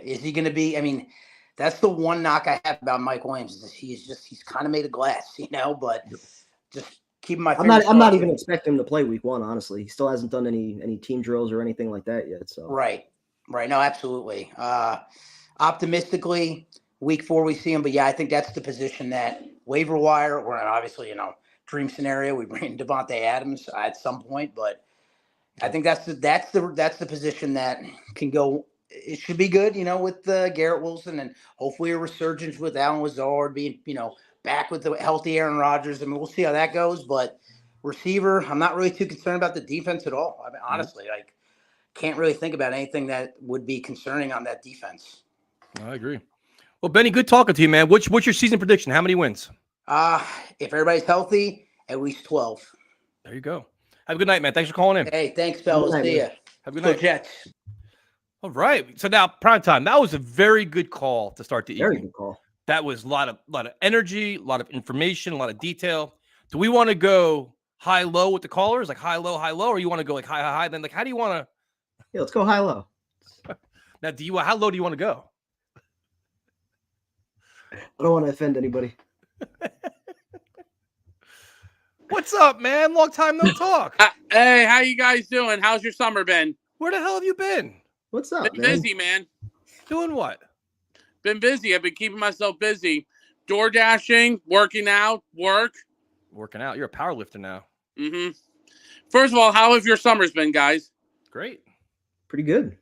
is he going to be? I mean, that's the one knock I have about Mike Williams is he's kind of made of glass, But just keeping my. I'm not even expecting him to play week 1. Honestly, he still hasn't done any team drills or anything like that yet. So right. No, absolutely. Optimistically, week 4 we see him, but yeah, I think that's the position that waiver wire, or obviously, dream scenario, we bring in Devontae Adams at some point, but I think that's the position that can go. It should be good, with Garrett Wilson, and hopefully a resurgence with Allen Lazard being, back with the healthy Aaron Rodgers. I mean, we'll see how that goes, but receiver, I'm not really too concerned about the defense at all. I mean, honestly, can't really think about anything that would be concerning on that defense. I agree. Well, Benny, good talking to you, man. What's your season prediction? How many wins? If everybody's healthy, at least 12. There you go. Have a good night, man. Thanks for calling in. Hey, thanks, fellas. See ya. Have a good night. Go Jets. All right. So now prime time. That was a very good call to start the Very evening. good call. That was a lot of energy, a lot of information, a lot of detail. Do we want to go high low with the callers, like high low, or you want to go like high high high? Then like how do you want to? Yeah, let's go high low. Now, how low do you want to go? I don't want to offend anybody. What's up, man? Long time no talk. Hey, how you guys doing? How's your summer been? Where the hell have you been? What's up, Been man? busy, man. Doing what? Been busy. I've been keeping myself busy. Door dashing, working out, work. Working out. You're a power lifter now. Mm-hmm. First of all, how have your summers been, guys? Great. Pretty good.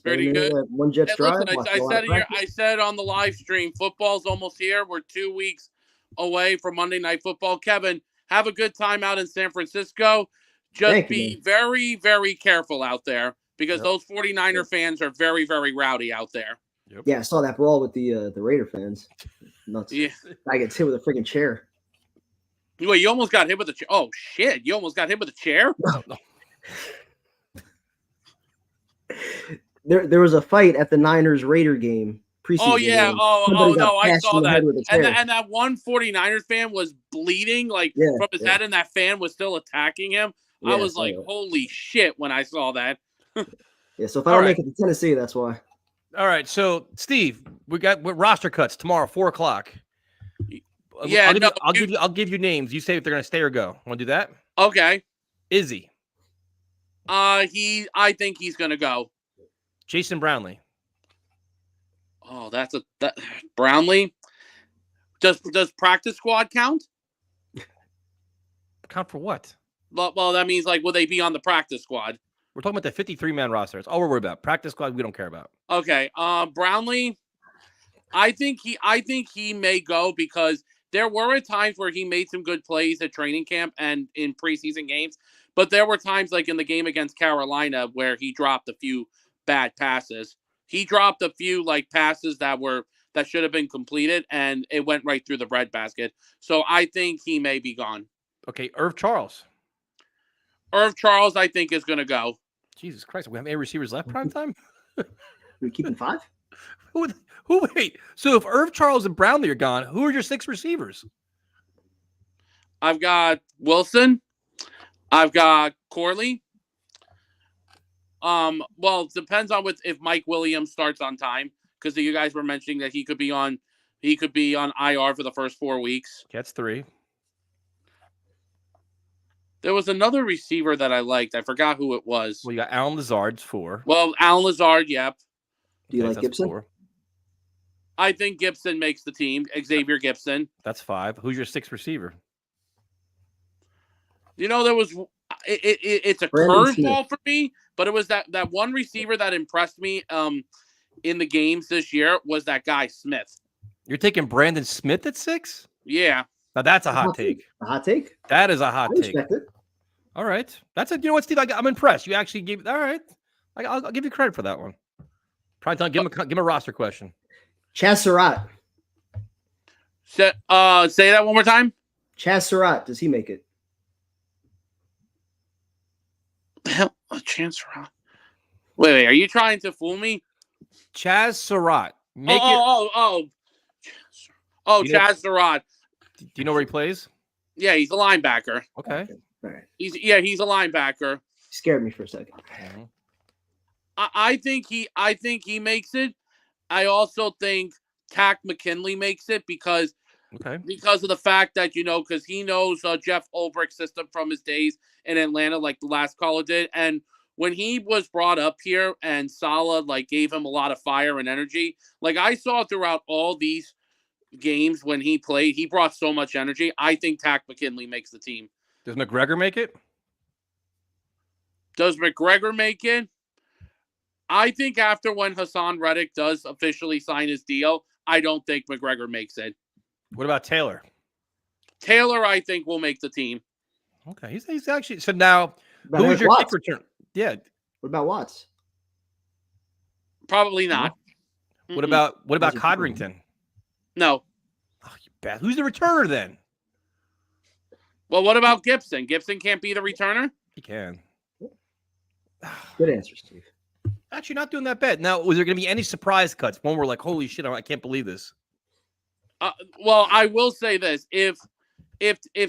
Pretty Spending good. it at One Jets Hey, drive. listen, watching I a lot said of it here. practice. I said on the live stream, football's almost here. We're 2 weeks away from Monday Night Football. Kevin, have a good time out in San Francisco. Just Thank you, be man. very, very careful out there because Yep. those 49er fans are very, very rowdy out there. Yeah, I saw that brawl with the Raider fans. Nuts. Yeah. I get hit with a freaking chair. Wait, you almost got hit with a chair. Oh, shit. You almost got hit with a chair? No. There was a fight at the Niners Raider game. Preseason Oh, yeah. game. Oh, Somebody got no. I bashed saw in the that. head with a And, chair. and that one 49ers fan was bleeding like Yeah, from his yeah. head, and that fan was still attacking him. Yeah, I was saw like, that. holy shit, when I saw that. Yeah, so if I All don't right. make it to Tennessee, that's why. All right. So, Steve, we got roster cuts tomorrow, 4:00. Yeah, I'll give you names. You say if they're gonna stay or go. Want to do that? Okay. Izzy, I think he's gonna go. Jason Brownlee, Oh, that Brownlee. Does practice squad count? count for what? Well, that means like, will they be on the practice squad? We're talking about the 53-man roster. That's all we're worried about. Practice squad, we don't care about. Okay. Brownlee, I think he may go because there were times where he made some good plays at training camp and in preseason games, but there were times like in the game against Carolina where he dropped a few bad passes. He dropped a few like passes that should have been completed, and it went right through the breadbasket. So I think he may be gone. Okay, Irv Charles. Irv Charles, I think, is going to go. Jesus Christ, we have 8 receivers left prime time? We keeping 5? Who wait? So if Irv Charles and Brownlee are gone, who are your 6 receivers? I've got Wilson. I've got Corley. Well, it depends on if Mike Williams starts on time, because you guys were mentioning that he could be on IR for the first 4 weeks. That's 3. There was another receiver that I liked. I forgot who it was. Well, you got Alan Lazard's 4. Well, Alan Lazard, yep. Do you Okay, like that's Gibson? 4. I think Gibson makes the team. Xavier Gibson. That's 5. Who's your 6th receiver? You know, there was it's a Brandon curveball for me, but it was that one receiver that impressed me in the games this year was that guy Smith. You're taking Brandon Smith at 6? Yeah. Now that's a hot take. A hot take? That is a I hot take. respect it. All right. That's it. You know what, Steve? I'm impressed. You actually gave. All right. I'll give you credit for that one. Probably time. Give him a roster question. Chaz Surratt. Say that one more time. Chaz Surratt, does he make it? Hell, a chance for. Wait. Are you trying to fool me? Chaz Surratt. Make it. Oh, You know- Chaz Surratt. Do you know where he plays? Yeah, he's a linebacker. Okay. All right. He's a linebacker. Scared me for a second. Mhm. I think he makes it. I also think Tack McKinley makes it because Okay. of the fact that, because he knows Jeff Ulbricht's system from his days in Atlanta, like the last caller did. And when he was brought up here and Saleh like gave him a lot of fire and energy, like I saw throughout all these games when he played, he brought so much energy. I think Tack McKinley makes the team. Does McGregor make it? Does McGregor make it? I think after when Hassan Reddick does officially sign his deal, I don't think McGregor makes it. What about Taylor? Taylor, I think, will make the team. Okay. He's actually. So now, What about who's Eric your Watts? kick return? Yeah. What about Watts? Probably not. What Mm-mm. about Who's your kicker? Codrington? No. Oh, you bad. Who's the returner then? Well, what about Gibson? Gibson can't be the returner? He can. Good answer, Steve. Actually, not doing that bad. Now, was there going to be any surprise cuts? One where like, holy shit, I can't believe this. Well, I will say this: if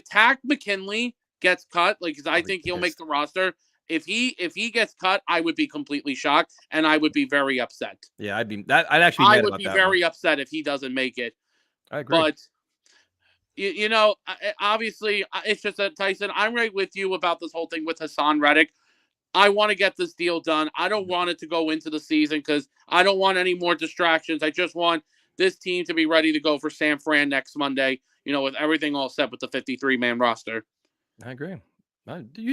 Tack McKinley gets cut, like, because I think he'll make the roster. If he gets cut, I would be completely shocked, and I would be very upset. Yeah, I'd actually. I would be very upset if he doesn't make it. I agree. But obviously, it's just that, Tyson, I'm right with you about this whole thing with Hassan Reddick. I want to get this deal done. I don't want it to go into the season because I don't want any more distractions. I just want this team to be ready to go for San Fran next Monday, with everything all set with the 53-man roster. I agree.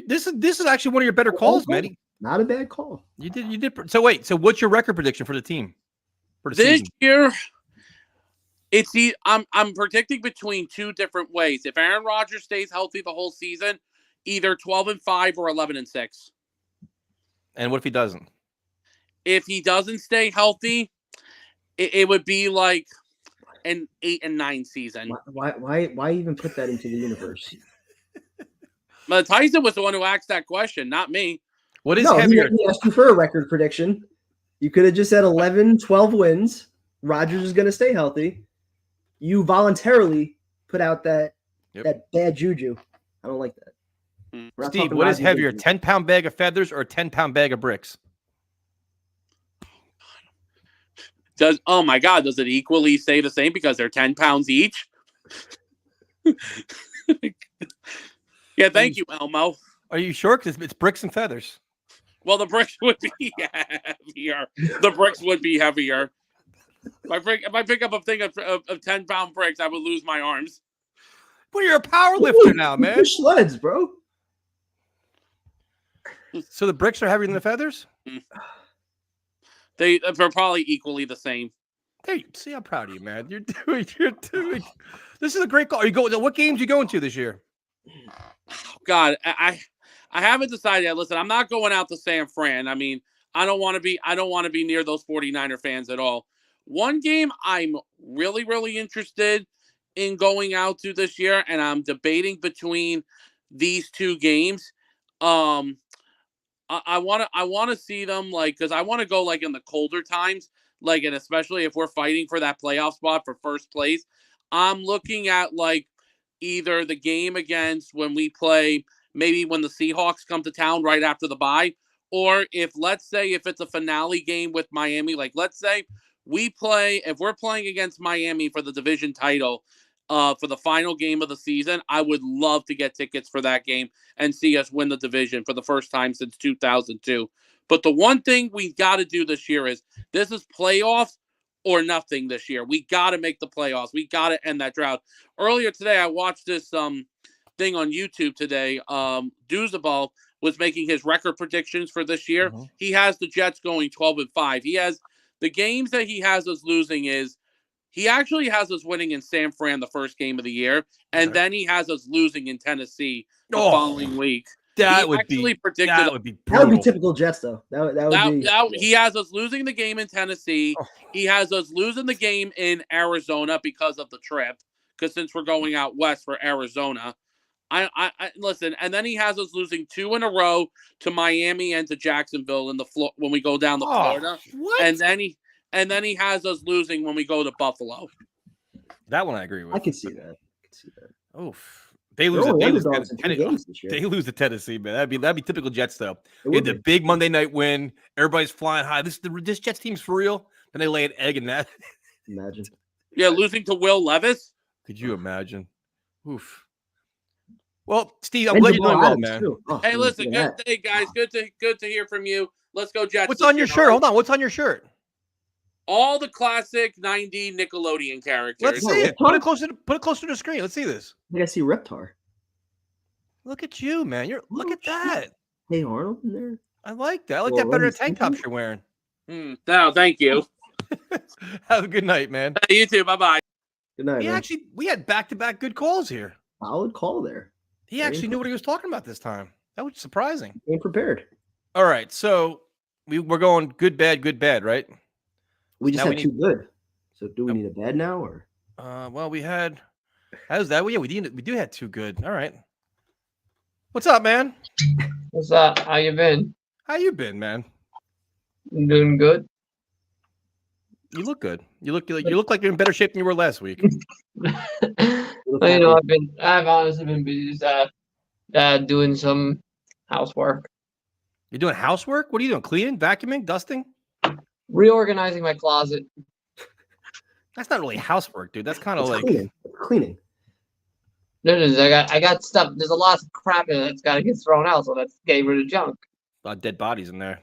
This is actually one of your better calls, Matty. Not a bad call. You did. So wait. So what's your record prediction for the team for the This season? year? I'm predicting between two different ways. If Aaron Rodgers stays healthy the whole season, either 12-5 or 11-6. And what if he doesn't? If he doesn't stay healthy, it would be like an 8-9 season. Why even put that into the universe? But Tyson was the one who asked that question, not me. What is No, heavier? he asked you for a record prediction. You could have just said 11, 12 wins. Rodgers is going to stay healthy. You voluntarily put out that bad juju. I don't like that. Steve, what is heavier, 10-pound bag of feathers or a 10-pound bag of bricks? Oh my God, does it equally stay the same because they're 10 pounds each? Yeah, thank you, Elmo. Are you sure? Because it's bricks and feathers. Well, the bricks would be heavier. The bricks would be heavier. If I pick up a thing of 10-pound bricks, I would lose my arms. Well, you're a power lifter now, man. Push sleds, bro. So the bricks are heavier than the feathers? They're probably equally the same. Hey, see, I'm proud of you, man. You're doing. This is a great call. What games are you going to this year? God, I haven't decided yet. Listen, I'm not going out to San Fran. I mean, I don't want to be near those 49er fans at all. One game I'm really, really interested in going out to this year, and I'm debating between these two games. I want to see them, like, because I want to go like in the colder times, like, and especially if we're fighting for that playoff spot for first place. I'm looking at like either the game against when we play, maybe when the Seahawks come to town right after the bye, or if it's a finale game with Miami, like let's say if we're playing against Miami for the division title, for the final game of the season, I would love to get tickets for that game and see us win the division for the first time since 2002. But the one thing we got to do this year is this is playoffs or nothing this year. We got to make the playoffs. We got to end that drought. Earlier today, I watched this thing on YouTube today. Duzabal was making his record predictions for this year. Mm-hmm. He has the Jets going 12-5. He has the games that he has us losing is he actually has us winning in San Fran the first game of the year, and then he has us losing in Tennessee the following week. That would be brutal. That would be typical Jets, though. He has us losing the game in Tennessee. He has us losing the game in Arizona because of the trip. Because since we're going out west for Arizona, I listen. And then he has us losing 2 in a row to Miami and to Jacksonville when we go down to Florida. What? And then he has us losing when we go to Buffalo. That one I agree with. I can see that. Oof. They lose to Tennessee, man. That'd be typical Jets, though. They had the big Monday night win. Everybody's flying high. This Jets team's for real. Then they lay an egg in that. Imagine. Yeah, losing to Will Levis. Could you imagine? Oof. Well, Steve, I'm glad you're doing well, man. Hey, listen, good day, guys. Good to hear from you. Let's go, Jets. What's on your shirt? Hold on. What's on your shirt? All the classic 90 Nickelodeon characters. Let's see it. Put it closer to the screen. Let's see this. I think I see Reptar. Look at you, man. Look at that. Hey, Arnold in there. I like that. I like that better than tank tops you're wearing. No, thank you. Have a good night, man. You too. Bye-bye. Good night, we had back-to-back good calls here. Solid call there. He actually knew what he was talking about this time. That was surprising. Came prepared. All right, so we're going good, bad, right? We just had two good. So do we need a bad now, or? Well, we had. How's that? Well, yeah, we do have two good. All right. What's up, man? What's up? How you been? How you been, man? I'm doing good. You look good. You look like you're in better shape than you were last week. Well, you know, I've honestly been busy just, doing some housework, You're doing housework? What are you doing? Cleaning, vacuuming, dusting? reorganizing my closet. That's not really housework, dude. That's kind of It's like cleaning. Cleaning. I got stuff. There's a lot of crap in it that's got to get thrown out, so that's getting rid of junk. dead bodies in there.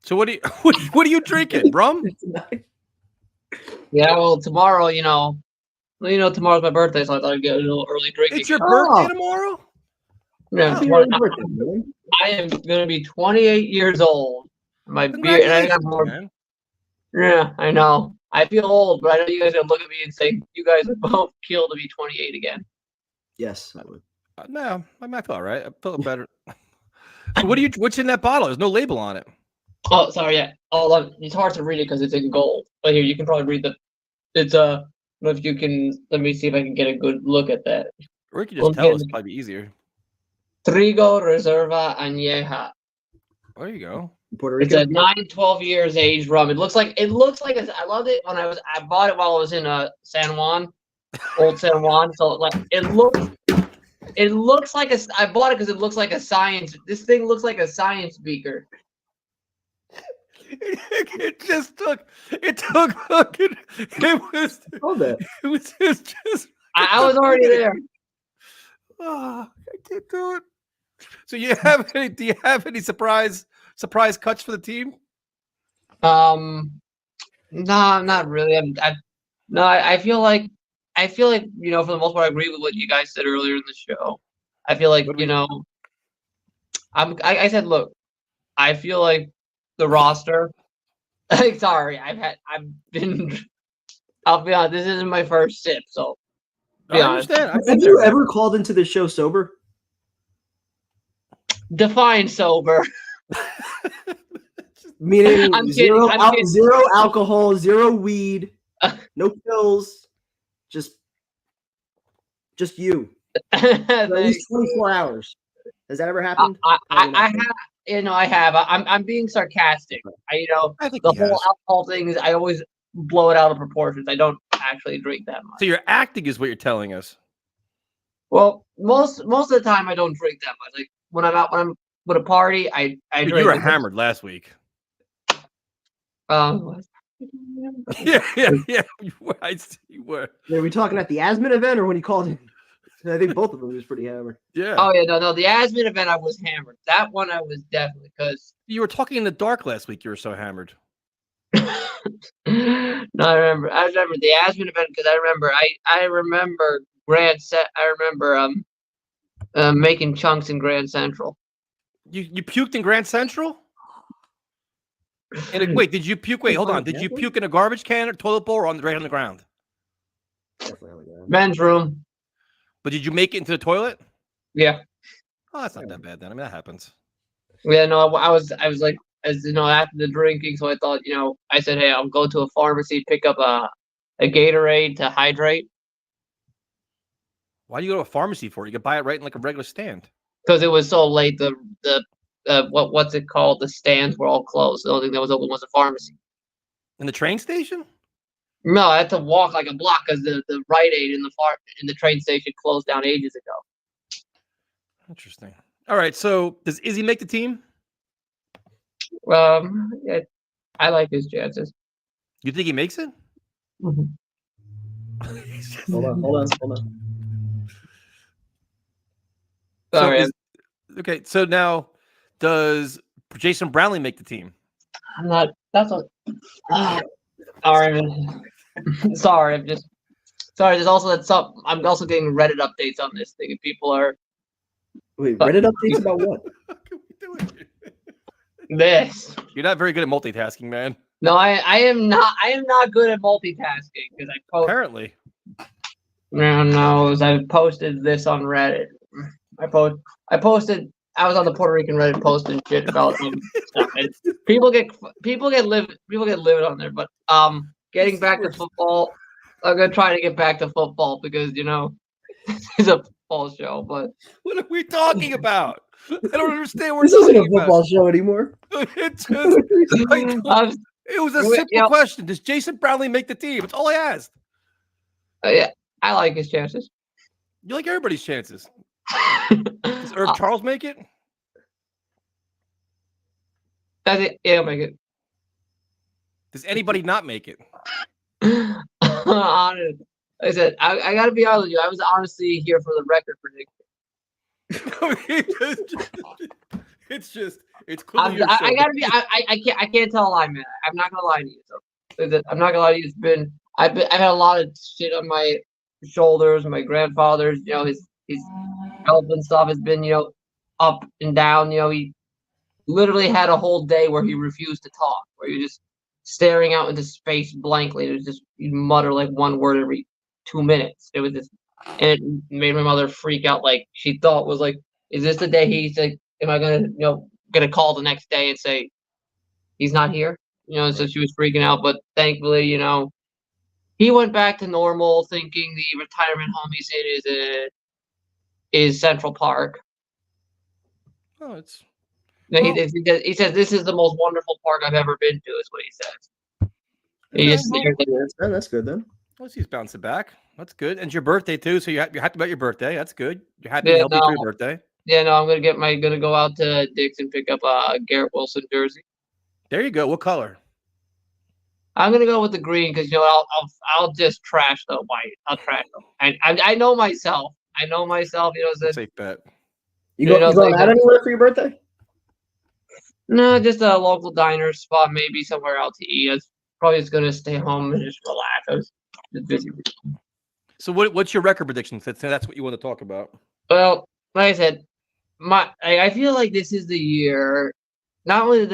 So what are you drinking? Rum? Yeah, well, tomorrow, tomorrow's my birthday, so I thought I'd get a little early drinking. It's your Oh. birthday tomorrow? Yeah, Happy tomorrow- early birthday, man. I am gonna be 28 years old. My beard, and I got Congratulations, more. man. Yeah, I know. I feel old, but I know you guys are gonna look at me and say you guys are both killed to be 28 again. Yes, I would. No, I feel all right. I feel better. So what's in that bottle? There's no label on it. Oh, sorry. Yeah. Oh, it's hard to read it because it's in gold. But here, you can probably read the. It's if you can, let me see if I can get a good look at that. Or you could just tell Okay. us. It'd probably be easier. Trigo Reserva Añeja. There you go. Puerto It's Rico. a 9-12 years age rum. It looks like I loved it when I bought it while I was in San Juan, old San Juan. So like it looks like I bought it because it looks like a science. This thing looks like a science beaker. It took fucking. Hold that. It was just. I was already there. Oh, I can't do it. So do you have any surprise cuts for the team? No, not really. I feel like for the most part I agree with what you guys said earlier in the show. I feel like I said, look, I feel like the roster. Sorry, I'll be honest. This isn't my first sip, so be I honest. understand. Have you ever called into the show sober? Define sober. Meaning I'm kidding, I'm kidding. zero alcohol, zero weed, no pills, just you. For at least 24 hours. Has that ever happened? I have. I have. I'm being sarcastic. I think The he has. whole alcohol thing is I always blow it out of proportions. I don't actually drink that much. So you're acting is what you're telling us. Well, most of the time I don't drink that much. Like when I'm with a party, I Dude, drink. you were because- hammered last week. Um, Yeah. You were. You were. Are we talking at the Asmon event or when he called in? I think both of them was pretty hammered. Yeah. oh yeah, no. The Asmon event, I was hammered. That one, I was definitely because. You were talking in the dark last week. You were so hammered. No, I remember the Asmon event because I remember Grand Set. I remember making chunks in Grand Central. You puked in Grand Central? Wait, did you puke? Wait, hold on. Did you puke in a garbage can or toilet bowl or right on the ground? Definitely on the ground. Men's room. But did you make it into the toilet? Yeah. Oh, that's not that bad then. I mean, that happens. Yeah, no, I was like, after the drinking, so I thought, I said, hey, I'll go to a pharmacy, pick up a Gatorade to hydrate Why do you go to a pharmacy for? You could buy it right in like a regular stand. because it was so late. What's it called? The stands were all closed. The only thing that was open was a pharmacy. In the train station? No, I had to walk like a block because the Rite Aid in the train station closed down ages ago. Interesting. All right. So does Izzy make the team? Yeah, I like his chances. You think he makes it? Mhm. Hold on. Sorry, Okay. So now, does Jason Brownlee make the team? I'm not. That's what. Sorry, man. Sorry, I'm just. Sorry, there's also I'm also getting Reddit updates on this thing, and people are Wait, Reddit updates about what? What are we doing? this. You're not very good at multitasking, man. No, I am not. I am not good at multitasking because I post. Apparently. No, I posted this on Reddit. I posted. I was on the Puerto Rican Reddit posting shit about stuff. And people get livid on there. But getting back to football, I'm gonna try to get back to football because this is a football show. But What are we talking about? I don't understand what This we're isn't a talking about. football show anymore. It just, I don't- it was a You- simple you- question. Does Jason Brownlee make the team? That's all I asked. Yeah, I like his chances. You like everybody's chances. Does Irv Charles make it? That's it. Yeah, I'll make it. Does anybody not make it? Honest. Like I said, I got to be honest with you. I was honestly here for the record prediction. It's clearly your I show. got to be. I can't tell a lie, man. I'm not gonna lie to you. So I'm not gonna lie to you. I've had a lot of shit on my shoulders. My grandfather's, his health and stuff has been, up and down. He literally had a whole day where he refused to talk, where you're just staring out into space blankly. It was just you mutter like one word every 2 minutes. It was just, and it made my mother freak out. Like she thought was like, is this the day he's like, am I gonna call the next day and say he's not here? So she was freaking out. But thankfully, he went back to normal, thinking the retirement home he's in is Central Park. Oh, it's He says this is the most wonderful park I've ever been to. Is what he says. He just That's good then. well, he's bouncing back. That's good. And it's your birthday too, so you're happy about your birthday. That's good. You're happy Yeah, and healthy for no. your birthday. Yeah, no, I'm gonna go out to Dick's and pick up a Garrett Wilson jersey. There you go. What color? I'm gonna go with the green because I'll just trash the white. I'll trash them. I know myself. I know myself. Safe bet. You You know, going like out that. anywhere for your birthday? No, just a local diner spot, maybe somewhere out to eat. I was probably just gonna stay home and just relax. I was just busy. So what's your record prediction? That's what you want to talk about. Well, like I said, I feel like this is the year. Not only are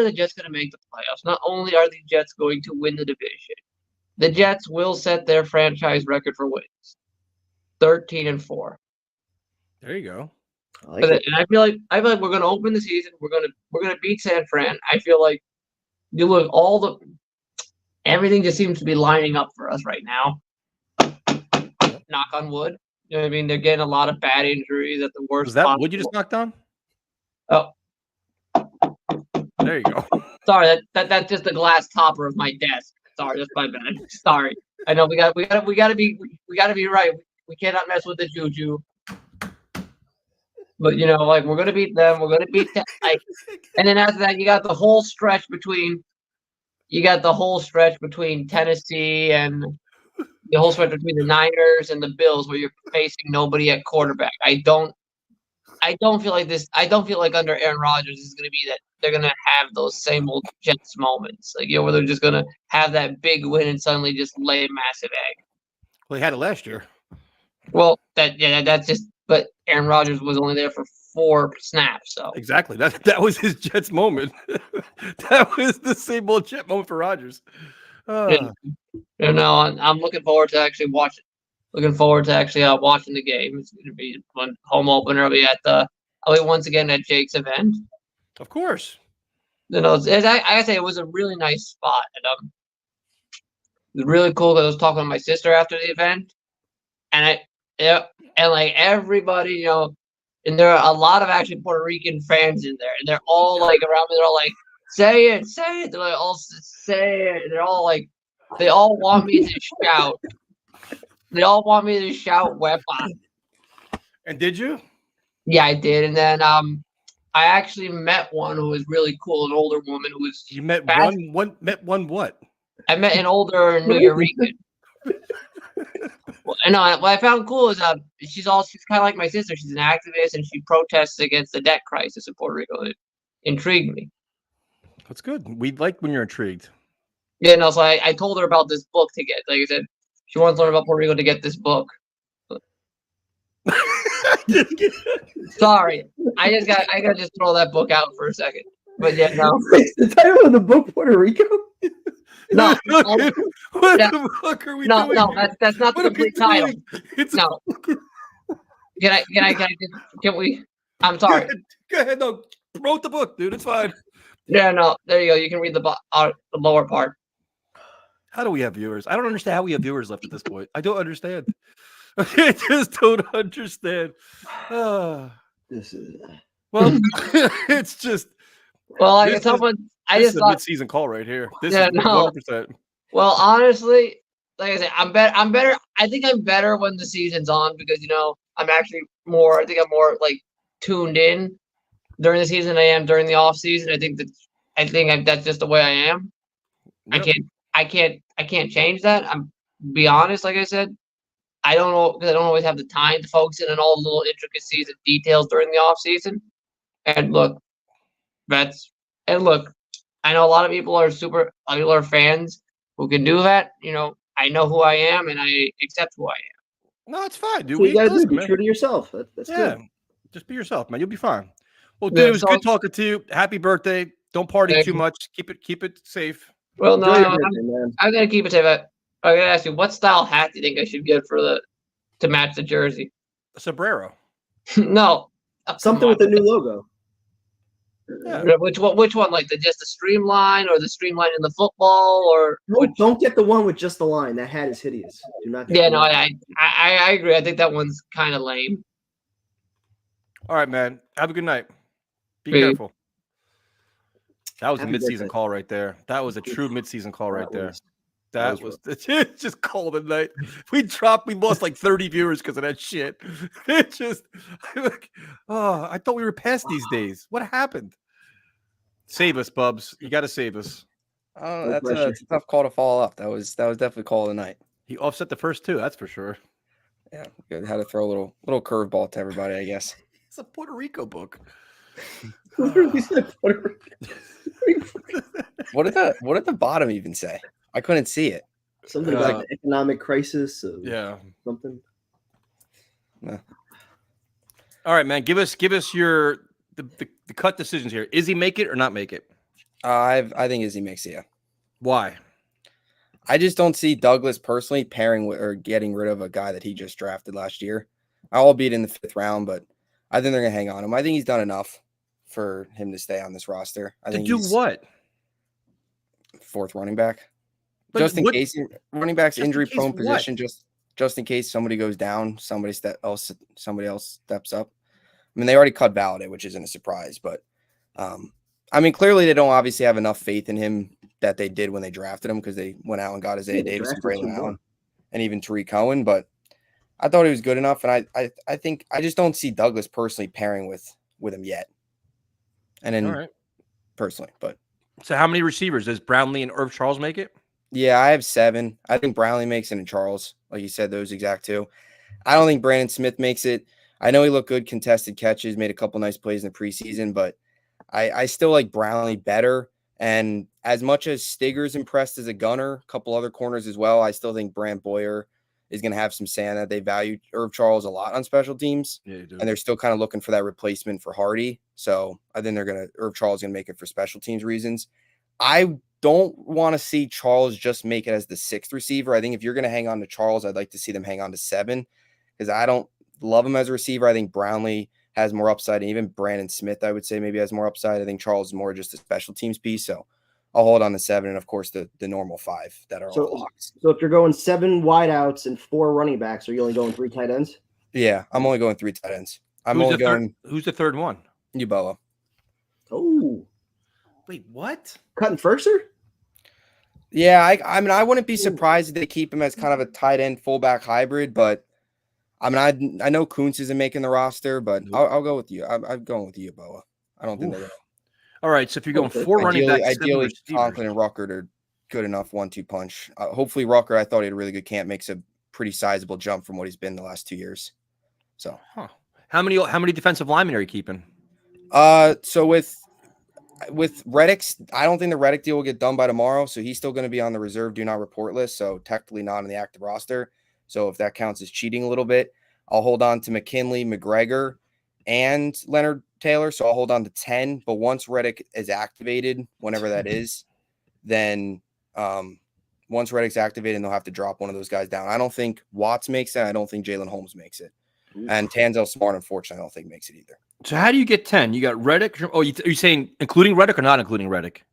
the Jets going to make the playoffs, not only are the Jets going to win the division, the Jets will set their franchise record for wins, 13-4. There you go. I like it. And I feel like we're going to open the season. We're gonna beat San Fran. I feel like you look everything just seems to be lining up for us right now. Knock on wood. You know what I mean? They're getting a lot of bad injuries at the worst. Was that possible. wood you just knocked on? Oh, There you go. sorry. That's just the glass topper of my desk. Sorry, that's my bad. Sorry. I know we got to be right. We cannot mess with the juju. But we're gonna beat them. We're gonna beat them. And then after that, you got the whole stretch between Tennessee and the whole stretch between the Niners and the Bills, where you're facing nobody at quarterback. I don't feel like this. I don't feel like under Aaron Rodgers is going to be that they're going to have those same old Jets moments, where they're just going to have that big win and suddenly just lay a massive egg. Well, he had it last year. Well, that's just. But Aaron Rodgers was only there for 4 snaps, so Exactly. That was his Jets moment. That was the same old Jet moment for Rodgers. I'm looking forward to actually watching. Looking forward to actually watching the game. It's going to be one home opener. I'll be once again at Jake's event. Of course. I gotta say it was a really nice spot, and it was really cool because I was talking to my sister after the event, and like everybody, and there are a lot of actually Puerto Rican fans in there, and they're all like around me. They're all like, "Say it, say it." They're like, "All say it." They're all like, they all want me to shout. They all want me to shout "Weapon." And did you? Yeah, I did, and then I actually met one who was really cool, an older woman who was. You met fast. one what? I met an older New Yorican. What I found cool is she's kind of like my sister. She's an activist and she protests against the debt crisis in Puerto Rico. It intrigued me. That's good. We like when you're intrigued. Yeah, no. So I told her about this book to get. Like I said, she wants to learn about Puerto Rico to get this book. Sorry, I gotta just throw that book out for a second. But yeah, no. The title of the book, Puerto Rico? No, what yeah. the fuck are we no, doing? no, that's not the What are we complete title. doing? It's No. Can we? I'm sorry. Go ahead. No, promote the book, dude. It's fine. Yeah, no. There you go. You can read the lower part. How do we have viewers? I don't understand how we have viewers left at this point. I don't understand. I just don't understand. This is Well, it's just Well, like This is- someone, I this just is a thought. mid-season call right here. This Yeah, is no. 100%. Well, honestly, like I said, I'm better. I'm better. I think I'm better when the season's on because I'm actually more. I think I'm more like tuned in during the season. I am during the off season. I think that's just the way I am. Yep. I can't change that. I'm be honest. Like I said, I don't know because I don't always have the time to focus in on all the little intricacies and details during the off season. And look, look, I know a lot of people are fans who can do that. I know who I am and I accept who I am. No, it's fine, dude. So you gotta do. Listen, Be man. true to yourself. That's Yeah, good. just be yourself, man. You'll be fine. Well, Yeah, dude, it was so- good talking to you. Happy birthday. Don't party Thank too you. much. Keep it safe. Well, no, Enjoy your I'm birthday, man. gonna keep it safe. I'm gonna ask you, what style hat do you think I should get to match the jersey? A sombrero. No, come Something on. with the new logo. Yeah. Which one? Like just the streamline or the streamline in the football or? Don't get the one with just the line. That hat is hideous. Do not. Get Yeah, the no, one. I agree. I think that one's kind of lame. All right, man. Have a good night. Be Be- careful. That was a Happy mid-season birthday. call right there. That was a true mid-season call right there. That was was it's just cold at night. We lost like 30 viewers because of that shit. It just, I thought we were past these days. What happened? Save us, Bubs. You got to save us. Oh, No that's pressure. a tough call to follow up. That was definitely call of the night. He offset the first two, that's for sure. Yeah, good. Had to throw a little curveball to everybody, I guess. It's a Puerto Rico book. What did the bottom even say? I couldn't see it. Something about the economic crisis. Yeah. Something. All right, man. Give us the cut decisions here. Is he make it or not make it? I think Izzy makes it. Yeah. Why? I just don't see Douglas personally pairing with or getting rid of a guy that he just drafted last year. Albeit in the 5th round, but I think they're gonna hang on him. I think he's done enough for him to stay on this roster. I To think do he's what? 4th running back. But Just in what- case running back's just in injury case prone what? position, just in case somebody goes down, somebody else steps up. I mean, they already cut Valladay, which isn't a surprise, but I mean, clearly they don't obviously have enough faith in him that they did when they drafted him because they went out and got Isaiah Davis and drafted Braylon too Allen and even Tariq Cohen. But I thought he was good enough, and I think I just don't see Douglas personally pairing with him yet. And then All right. personally, but So how many receivers does Brownlee and Irv Charles make it? yeah, I have 7. I think Brownlee makes it and Charles, like you said, those exact 2. I don't think Brandon Smith makes it. I know he looked good, contested catches, made a couple nice plays in the preseason, but I still like Brownlee better. And as much as Stigger's impressed as a gunner, a couple other corners as well, I still think Brant Boyer is going to have some sand that they value Irv Charles a lot on special teams. Yeah, you do. And they're still kind of looking for that replacement for Hardy. So I think Irv Charles is going to make it for special teams reasons. I don't want to see Charles just make it as the 6th receiver. I think if you're going to hang on to Charles, I'd like to see them hang on to 7 because I don't love him as a receiver. I think Brownlee has more upside. And even Brandon Smith, I would say, maybe has more upside. I think Charles is more just a special teams piece. So I'll hold on to 7. And, of course, the normal 5 that are all locks. So if you're going 7 wideouts and 4 running backs, are you only going 3 tight ends? Yeah, I'm only going 3 tight ends. I'm Who's only the third- going Who's the third one? Uboa. Oh, Wait, what? cutting Firster? Yeah, I mean, I wouldn't be surprised if they keep him as kind of a tight end fullback hybrid, but I mean, I know Kuntz isn't making the roster, but I'll go with you. I'm going with you, Boa. I don't think they're All right, so if you're going Okay. 4 running backs, 7 ideally receivers. Conklin and Ruckert are good enough 1-2 punch. Hopefully Ruckert, I thought he had a really good camp, makes a pretty sizable jump from what he's been the last 2 years. So, Huh. How many defensive linemen are you keeping? so with Reddick's, I don't think the Reddick deal will get done by tomorrow. So he's still going to be on the reserve do not report list. So technically not on the active roster. So if that counts as cheating a little bit, I'll hold on to McKinley, McGregor, and Leonard Taylor. So I'll hold on to 10. But once Reddick is activated, whenever that is, then once Reddick's activated, they'll have to drop one of those guys down. I don't think Watts makes it. I don't think Jalen Holmes makes it. And Tanzel Smart, unfortunately, I don't think makes it either. So how do you get 10? You got Reddick. Oh, are you saying including Reddick or not including Reddick?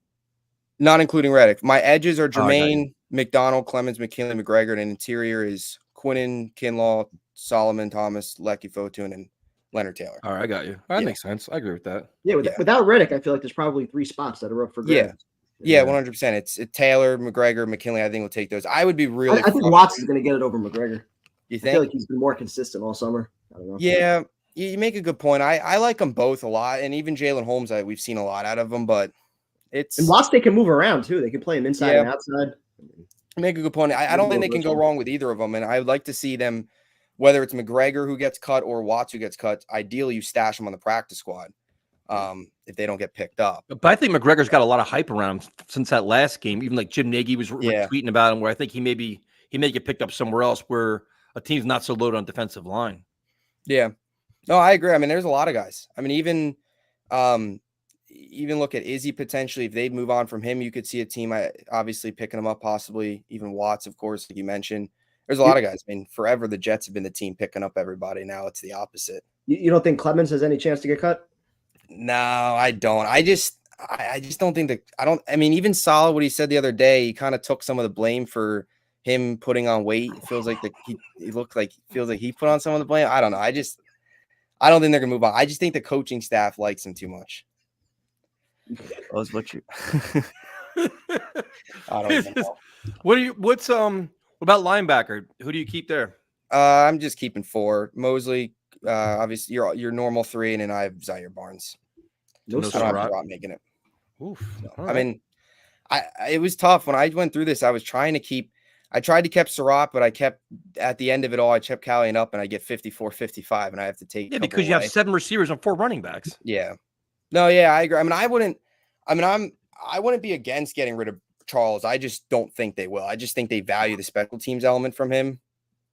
Not including Reddick. My edges are I got you. Jermaine, McDonald, Clemens, McKinley, McGregor, and interior is Quinnen, Kinlaw, Solomon, Thomas, Lecky Fotun, and Leonard Taylor. All right, I got you. That Yeah. makes sense. I agree with that. Yeah, Yeah. without Reddick, I feel like there's probably 3 spots that are up for Yeah. grabs. Yeah, 100%. It's Taylor, McGregor, McKinley. I think will take those. I would be really. I think frustrated. Watts is going to get it over McGregor. You I think? feel like he's been more consistent all summer. I don't know. Yeah, you make a good point. I like them both a lot, and even Jalen Holmes, we've seen a lot out of them. But it's And Watts, they can move around too. They can play him inside Yeah. and outside. you make a good point. I don't think they can go wrong with either of them, and I would like to see them, whether it's McGregor who gets cut or Watts who gets cut. Ideally, you stash them on the practice squad if they don't get picked up. But I think McGregor's got a lot of hype around him since that last game. Even like Jim Nagy was Yeah. tweeting about him, where I think he may get picked up somewhere else where a team's not so loaded on defensive line. Yeah, no, I agree. I mean, there's a lot of guys. I mean, even look at Izzy potentially. If they move on from him, you could see a team obviously picking him up, possibly even Watts, of course, like you mentioned. There's a lot of guys. I mean, forever the Jets have been the team picking up everybody. Now it's the opposite. You don't think Clemens has any chance to get cut? No, I don't. I just don't think that. I mean, even Salah, what he said the other day, he kind of took some of the blame for him putting on weight. It feels like feels like he put on some of the blame. I don't know. I don't think they're gonna move on. I just think the coaching staff likes him too much. What I don't even know. What about linebacker? Who do you keep there? I'm just keeping 4. Mosley, obviously your normal 3, and then I have Zaire Barnes. No I don't have Surratt. Surratt making it. Oof. All I right. mean, it was tough when I went through this. I was trying to keep. I tried to keep Surratt, but I kept at the end of it all. I kept Callian up, and I get 54-55, and I have to take. a couple because you have away. 7 receivers and 4 running backs. Yeah. No, yeah, I agree. I mean, I wouldn't be against getting rid of Charles. I just don't think they will. I just think they value the special teams element from him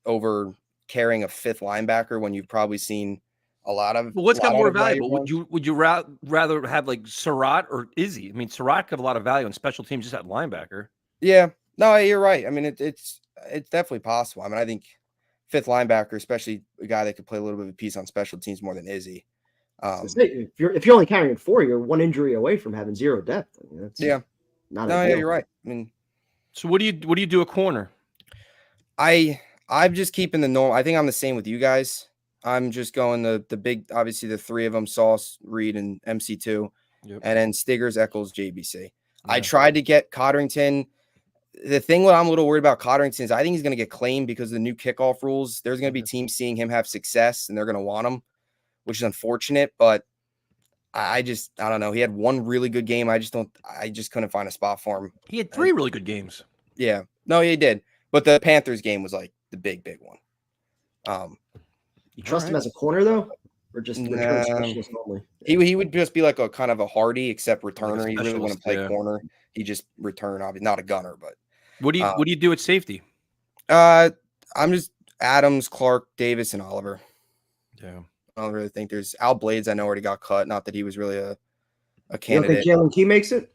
over carrying a 5th linebacker when you've probably seen a lot of. But what's got more valuable? valuable? Would you rather have like Surratt or Izzy? I mean, Surratt got a lot of value in special teams, just at linebacker. Yeah. No, you're right. I mean, it's definitely possible. I mean, I think 5th linebacker, especially a guy that could play a little bit of a piece on special teams more than Izzy. If you're only carrying 4, you're 1 injury away from having 0 depth. I mean, that's Yeah. not. No, yeah, ideal. you're right. I mean, So what do you do at corner? I'm just keeping the normal. I think I'm the same with you guys. I'm just going the big, obviously the 3 of them, Sauce, Reed, and MC2, Yep. and then Stiggers, Eccles, JBC. I Yeah. tried to get Codrington. The thing what I'm a little worried about Codrington is I think he's going to get claimed because of the new kickoff rules. There's going to be teams seeing him have success, and they're going to want him, which is unfortunate. But I don't know. He had 1 really good game. I just couldn't find a spot for him. He had 3 really good games. Yeah, no, he did. But the Panthers game was like the big one. You trust him Alright. as a corner though, or just return Nah. specialist only? He would just be like a kind of a hardy except returner. He really specialist, wouldn't play yeah. corner. He just return, obviously not a gunner, but What do you do at safety? I'm just Adams, Clark, Davis, and Oliver. Yeah. I don't really think there's Al Blades. I know already got cut. Not that he was really a You don't candidate. think Jalen Key makes it?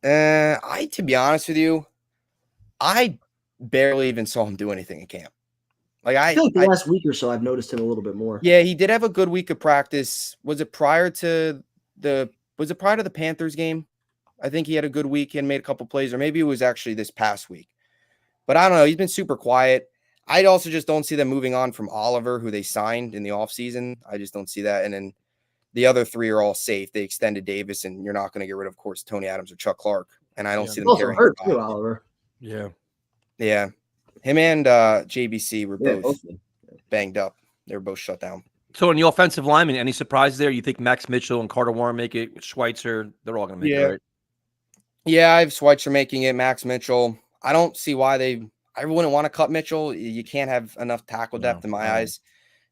To be honest with you, I barely even saw him do anything in camp. Like I feel like the last week or so, I've noticed him a little bit more. yeah, he did have a good week of practice. Was it prior to the Panthers game? I think he had a good week and made a couple plays, or maybe it was actually this past week. But I don't know. He's been super quiet. I also just don't see them moving on from Oliver, who they signed in the offseason. I just don't see that. And then the other 3 are all safe. They extended Davis, and you're not going to get rid of course, Tony Adams or Chuck Clark. And I don't see them Also carrying hurt him too, out. Oliver. Yeah. Yeah. Him and JBC were Yeah, both both of them. banged up. They were both shut down. So in the offensive lineman, any surprises there? You think Max Mitchell and Carter Warren make it? Schweitzer, they're all going to make it, right? Yeah, I have Schweitzer making it. Max Mitchell. I don't see why I wouldn't want to cut Mitchell. You can't have enough tackle depth in my eyes.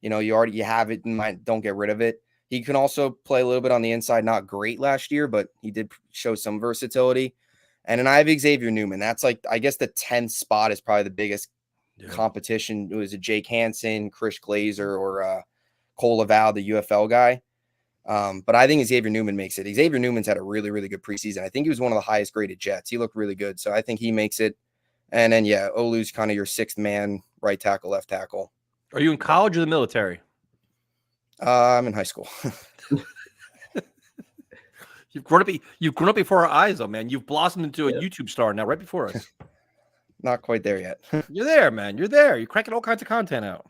You know, you have it in mind. Don't get rid of it. He can also play a little bit on the inside. Not great last year, but he did show some versatility. And then I have Xavier Newman. That's like, I guess the 10th spot is probably the biggest competition. It was a Jake Hansen, Chris Glazer, or Cole Laval, the UFL guy. But I think Xavier Newman makes it. Xavier Newman's had a really, really good preseason. I think he was one of the highest graded Jets. He looked really good. So I think he makes it. And then, yeah, Olu's kind of your 6th man, right tackle, left tackle. Are you in college or the military? I'm in high school. You've grown up before our eyes, though, man. You've blossomed into a YouTube star now, right before us. Not quite there yet. You're there, man. You're there. You're cranking all kinds of content out.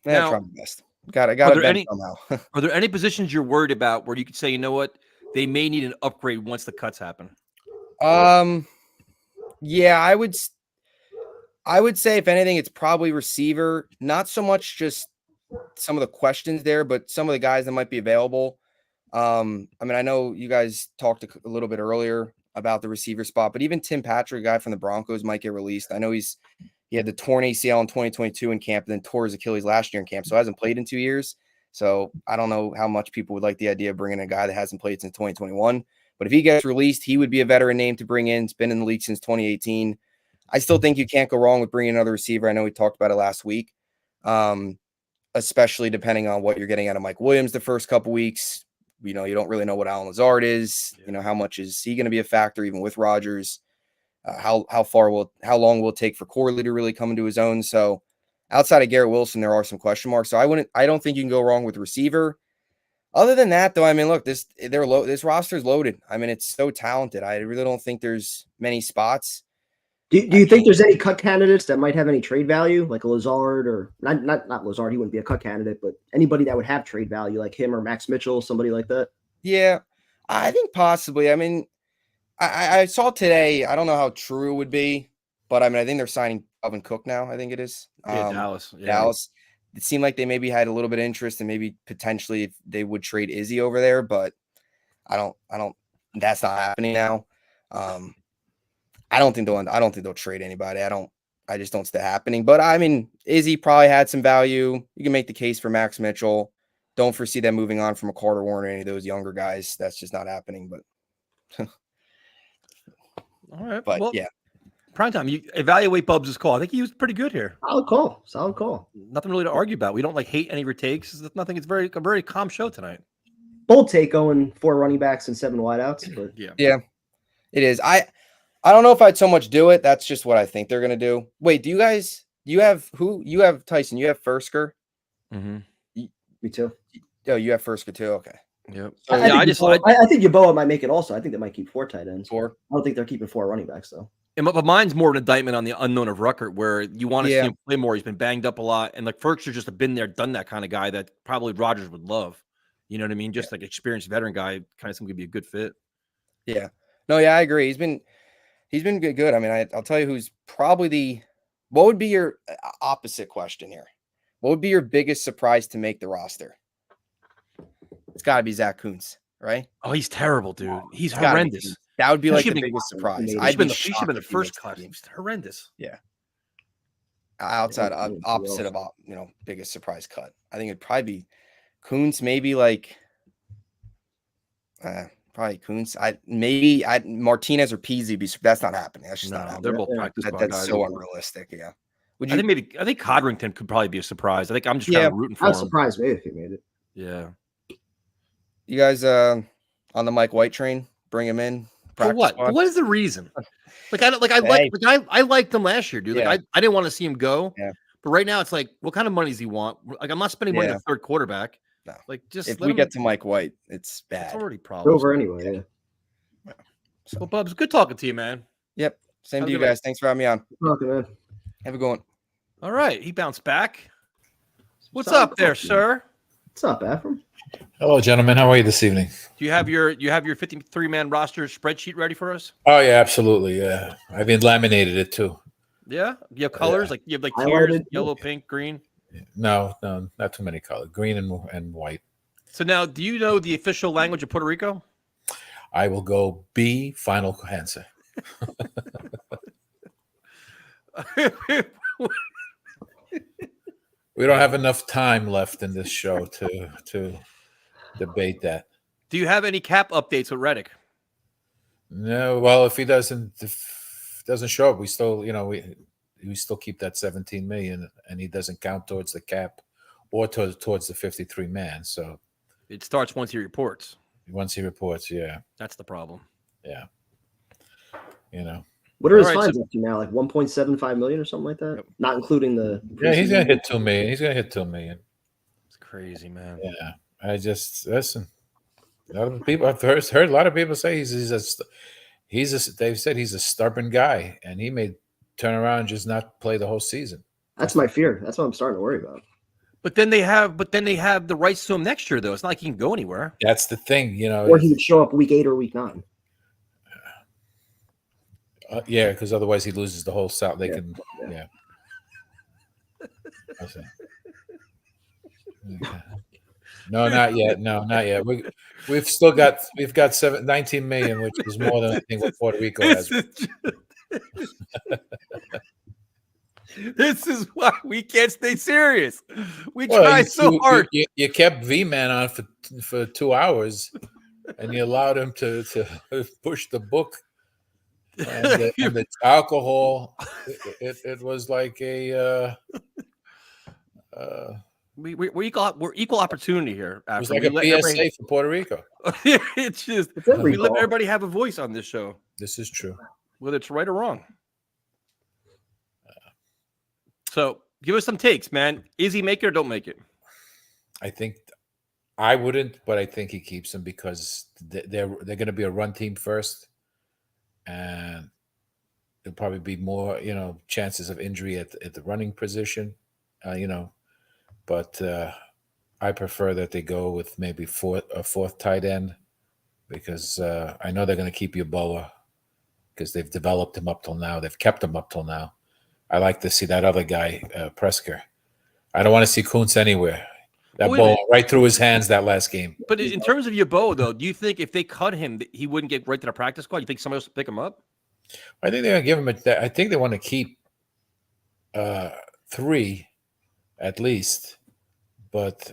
Yeah, Now- try my best. Got Are to there bend any- somehow. Are there any positions you're worried about where you could say, you know what, they may need an upgrade once the cuts happen? Yeah, I would say if anything, it's probably receiver. Not so much just some of the questions there, but some of the guys that might be available. I mean, I know you guys talked a little bit earlier about the receiver spot, but even Tim Patrick, a guy from the Broncos, might get released. I know he had the torn ACL in 2022 in camp, and then tore his Achilles last year in camp, so hasn't played in 2 years. So I don't know how much people would like the idea of bringing a guy that hasn't played since 2021. But if he gets released, he would be a veteran name to bring in. He's been in the league since 2018. I still think you can't go wrong with bringing another receiver. I know we talked about it last week, especially depending on what you're getting out of Mike Williams the first couple weeks. You know, you don't really know what Allen Lazard is. You know, how much is he going to be a factor even with Rodgers? How long will it take for Corley to really come into his own? So outside of Garrett Wilson, there are some question marks. So I don't think you can go wrong with receiver. Other than that, though, I mean, look, this roster is loaded. I mean, it's so talented. I really don't think there's many spots. Do you think there's any cut candidates that might have any trade value, like a Lazard or not Lazard? He wouldn't be a cut candidate, but anybody that would have trade value, like him or Max Mitchell, somebody like that. Yeah, I think possibly. I mean, I saw today. I don't know how true it would be, but I mean, I think they're signing Alvin Cook now. I think it is. Dallas. Yeah. Dallas. It seemed like they maybe had a little bit of interest and maybe potentially if they would trade Izzy over there, but I don't. That's not happening now. I don't think they'll trade anybody. I just don't see that happening. But I mean, Izzy probably had some value. You can make the case for Max Mitchell. Don't foresee them moving on from a Carter Warner or any of those younger guys. That's just not happening. But All right. But well, yeah, prime time. You evaluate Bubs' call. I think he was pretty good here. Solid call. Nothing really to argue about. We don't hate any of your takes. It's nothing. It's a very calm show tonight. Bold take going 4 running backs and 7 wideouts, but yeah, it is. I don't know if I'd so much do it. That's just what I think they're gonna do. Wait, you have Tyson? You have Fursker? Mm-hmm. Me too. Oh, you have Fursker too. Okay. Yep. I think Yeboah might make it also. I think they might keep 4 tight ends. 4. I don't think they're keeping 4 running backs though. But mine's more an indictment on the unknown of Ruckert, where you want to see Yeah. him play more. He's been banged up a lot, and like Ferguson's just a been there, done that kind of guy that probably Rodgers would love. You know what I mean? Just like experienced veteran guy, kind of something could be a good fit. Yeah. No, yeah, I agree. He's been good. I mean, I'll tell you who's probably what would be your opposite question here? What would be your biggest surprise to make the roster? It's got to be Zach Kuntz, right? Oh, he's terrible, dude. He's It's gotta be horrendous. Kuntz. That would be He like should the be- biggest surprise. He He should have been the shocked if he first makes the class. team. He's horrendous. Outside Yeah, opposite of biggest surprise cut. I think it'd probably be Kuntz, maybe like probably Kuntz. Martinez or Peasy. That's not happening. That's just not No, happening. they're both practice squad That's guys. so unrealistic. Yeah. Would I you? think Codrington could probably be a surprise. I think I'm just Yeah, kind of rooting for I'd him. surprise me if he made it. Yeah. You guys on the Mike White train? Bring him in. For practice what? squad? What is the reason? I liked him last year, dude. Yeah. Like I didn't want to see him go. Yeah. But right now it's like, what kind of money does he want? Like I'm not spending money on Yeah. a third quarterback. No. Like just If let we him- get to Mike White, it's it's bad. already It's problems. over anyway. Yeah. Well, Bubs, good talking to you, man. Yep. Same Have to a you good night. guys. Thanks for having me on. Okay, man. Have a good one. All right, he bounced back. What's Solid up there, call, sir? What's up, Ephraim? Hello, gentlemen. How are you this evening? Do you have your 53-man roster spreadsheet ready for us? Oh yeah, absolutely. Yeah, I've been laminated it too. Yeah, you have colors Yeah. like you have like Highlighted, tiers, yeah. yellow, pink, green. No, not too many colors. Green and white. So now, do you know the official language of Puerto Rico? I will go B. Final answer. We don't have enough time left in this show to debate that. Do you have any cap updates with Reddick? No. Well, if he doesn't show up, we still we still keep that 17 million, and he doesn't count towards the cap or towards the 53 man. So It starts once he reports. once he reports, yeah, That's the problem. yeah. What are his All right, fines up to now? Like 1.75 million or something like that? Yep. Not including the. Yeah, he's preseason? gonna hit 2 million. He's gonna hit 2 million. It's crazy, man. Yeah, I just listen. A lot of people I've heard a lot of people say they've said he's a stubborn guy, and he may turn around and just not play the whole season. That's my fear. That's what I'm starting to worry about. But then they have the rights to him next year, though. It's not like he can go anywhere. That's the thing, you know. Or he would show up week 8 or week 9. Yeah, because otherwise he loses the whole South. They Yeah. can, yeah. I see. Okay. No, not yet. No, not yet. We've got 19 million, which is more than I think what Puerto Rico has. This is why we can't stay serious. We Well, try so hard. You kept V-Man on for 2 hours, and you allowed him to push the book and the alcohol. It was like a. We're equal opportunity here. It was like a PSA for Puerto Rico. It's just It's every we let ball. everybody have a voice on this show, This is true. whether it's right or wrong. So give us some takes, man. Is he make it or don't make it? I think I wouldn't, but I think he keeps him because they're going to be a run team first, and there'll probably be more chances of injury at the running position, But I prefer that they go with maybe a fourth tight end because I know they're going to keep Yeboah because they've developed him up till now. They've kept him up till now. I like to see that other guy, Presker. I don't want to see Kuntz anywhere. That Wait a ball minute. right through his hands that last game. But in terms of Yeboah, though, do you think if they cut him, that he wouldn't get right to the practice squad? You think somebody else will pick him up? I think they're going to give him I think they want to keep 3 at least. But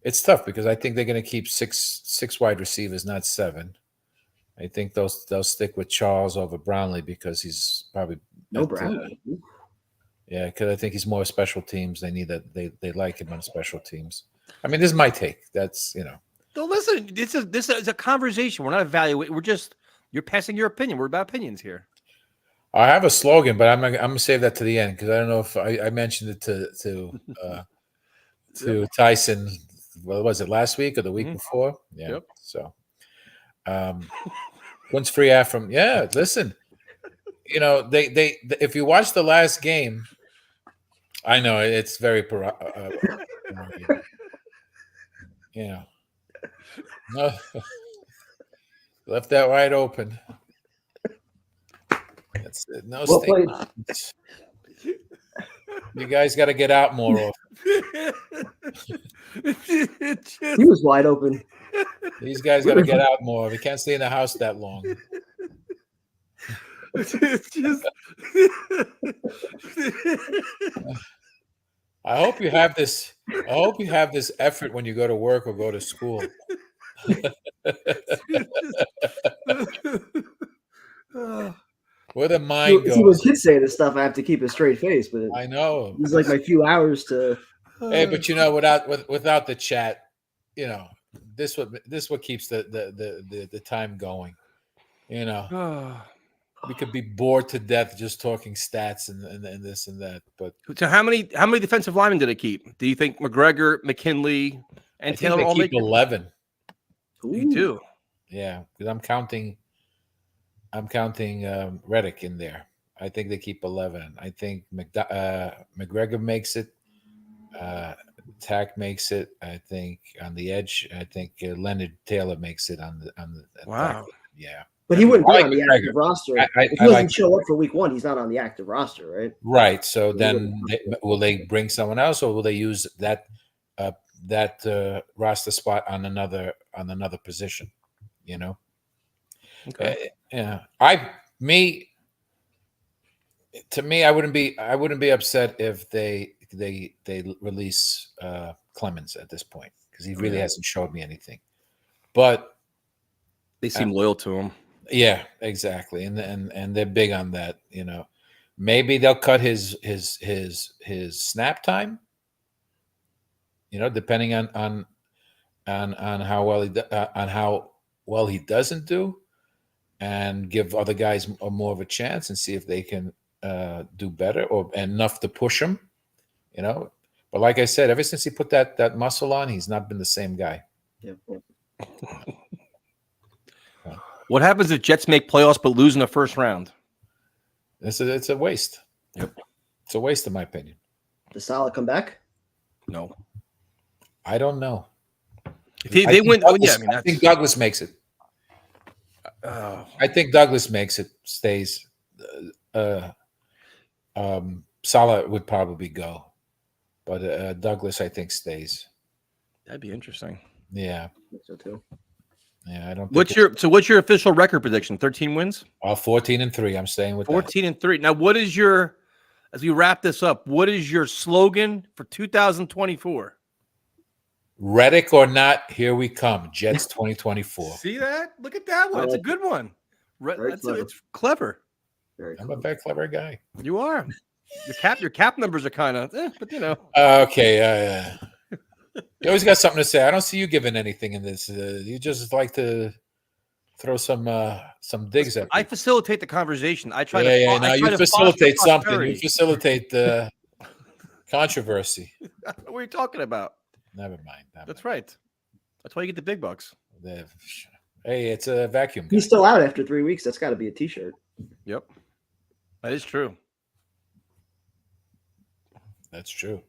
it's tough because I think they're going to keep six wide receivers, not 7. I think they'll stick with Charles over Brownlee because he's probably No Brownlee. Yeah, because I think he's more special teams. They need that. They like him on special teams. I mean, this is my take. That's No, listen. This is a conversation. We're not evaluating. You're passing your opinion. We're about opinions here. I have a slogan, but I'm gonna save that to the end because I don't know if I mentioned it to Tyson. What was it, last week or the week before? Yeah. Yep. So, Kuntz free out from Listen, they if you watch the last game, I know it's very no, left that wide open. That's it. No Well played. statement. You guys got to get out more often. He was wide open. These guys got to get out more. We can't stay in the house that long. It's just I hope you have this. I hope you have this effort when you go to work or go to school. Where the mind See, when goes. kids say this stuff, I have to keep a straight face, but I know. it's like my few hours to. Hey, but without the chat, this what keeps the time going. We could be bored to death just talking stats and this and that. But So how many defensive linemen did they keep? Do you think McGregor, McKinley, I and think Taylor they all keep make 11. Me too. Yeah, because I'm counting Reddick in there. I think they keep 11. I think McGregor makes it. Tack makes it. I think on the edge. I think Leonard Taylor makes it on the. Wow. Yeah. But he wouldn't I be like on the McGregor. active roster. I If he doesn't like- show up for week 1, he's not on the active roster, right? Right. So then, will they bring someone else, or will they use that roster spot on another position? Okay. To me, I wouldn't be upset if they release Clemens at this point because he really hasn't showed me anything. But They seem loyal to him. yeah, exactly, and they're big on that. Maybe they'll cut his snap time. Depending on how well he doesn't do, and give other guys more of a chance and see if they can do better or enough to push him. But like I said, ever since he put that muscle on, he's not been the same guy. Yep. What happens if Jets make playoffs but lose in the first round? It's a waste. Yep. It's a waste, in my opinion. Does Salah come back? No. I don't know. If they I think win, Douglas, I mean, I think Douglas makes it. oh, I think Douglas makes it, stays. Salah would probably go, but Douglas, I think, stays. that'd be interesting. Yeah, I think so too. yeah. I don't. What's your official record prediction? 13 wins? 14-3. I'm staying with 14-3. Now, what is your, as we wrap this up, what is your slogan for 2024? that. Reddick or not, here we come. Jets 2024. See that? Look at that one. I It's a like good one. Very clever. It's clever. Very I'm cool. a very clever guy. You are. Your cap numbers are kind of, but you know. Okay. You always got something to say. I don't see you giving anything in this. You just like to throw some digs at me. I facilitate the conversation. I try Yeah. to. Now I try you to facilitate foster something. You prosperity. facilitate the controversy. What are you talking about? Never mind. That's right. That's why you get the big bucks. Hey, it's a vacuum. He's guy. still out after 3 weeks. That's got to be a T-shirt. Yep. That is true. That's true.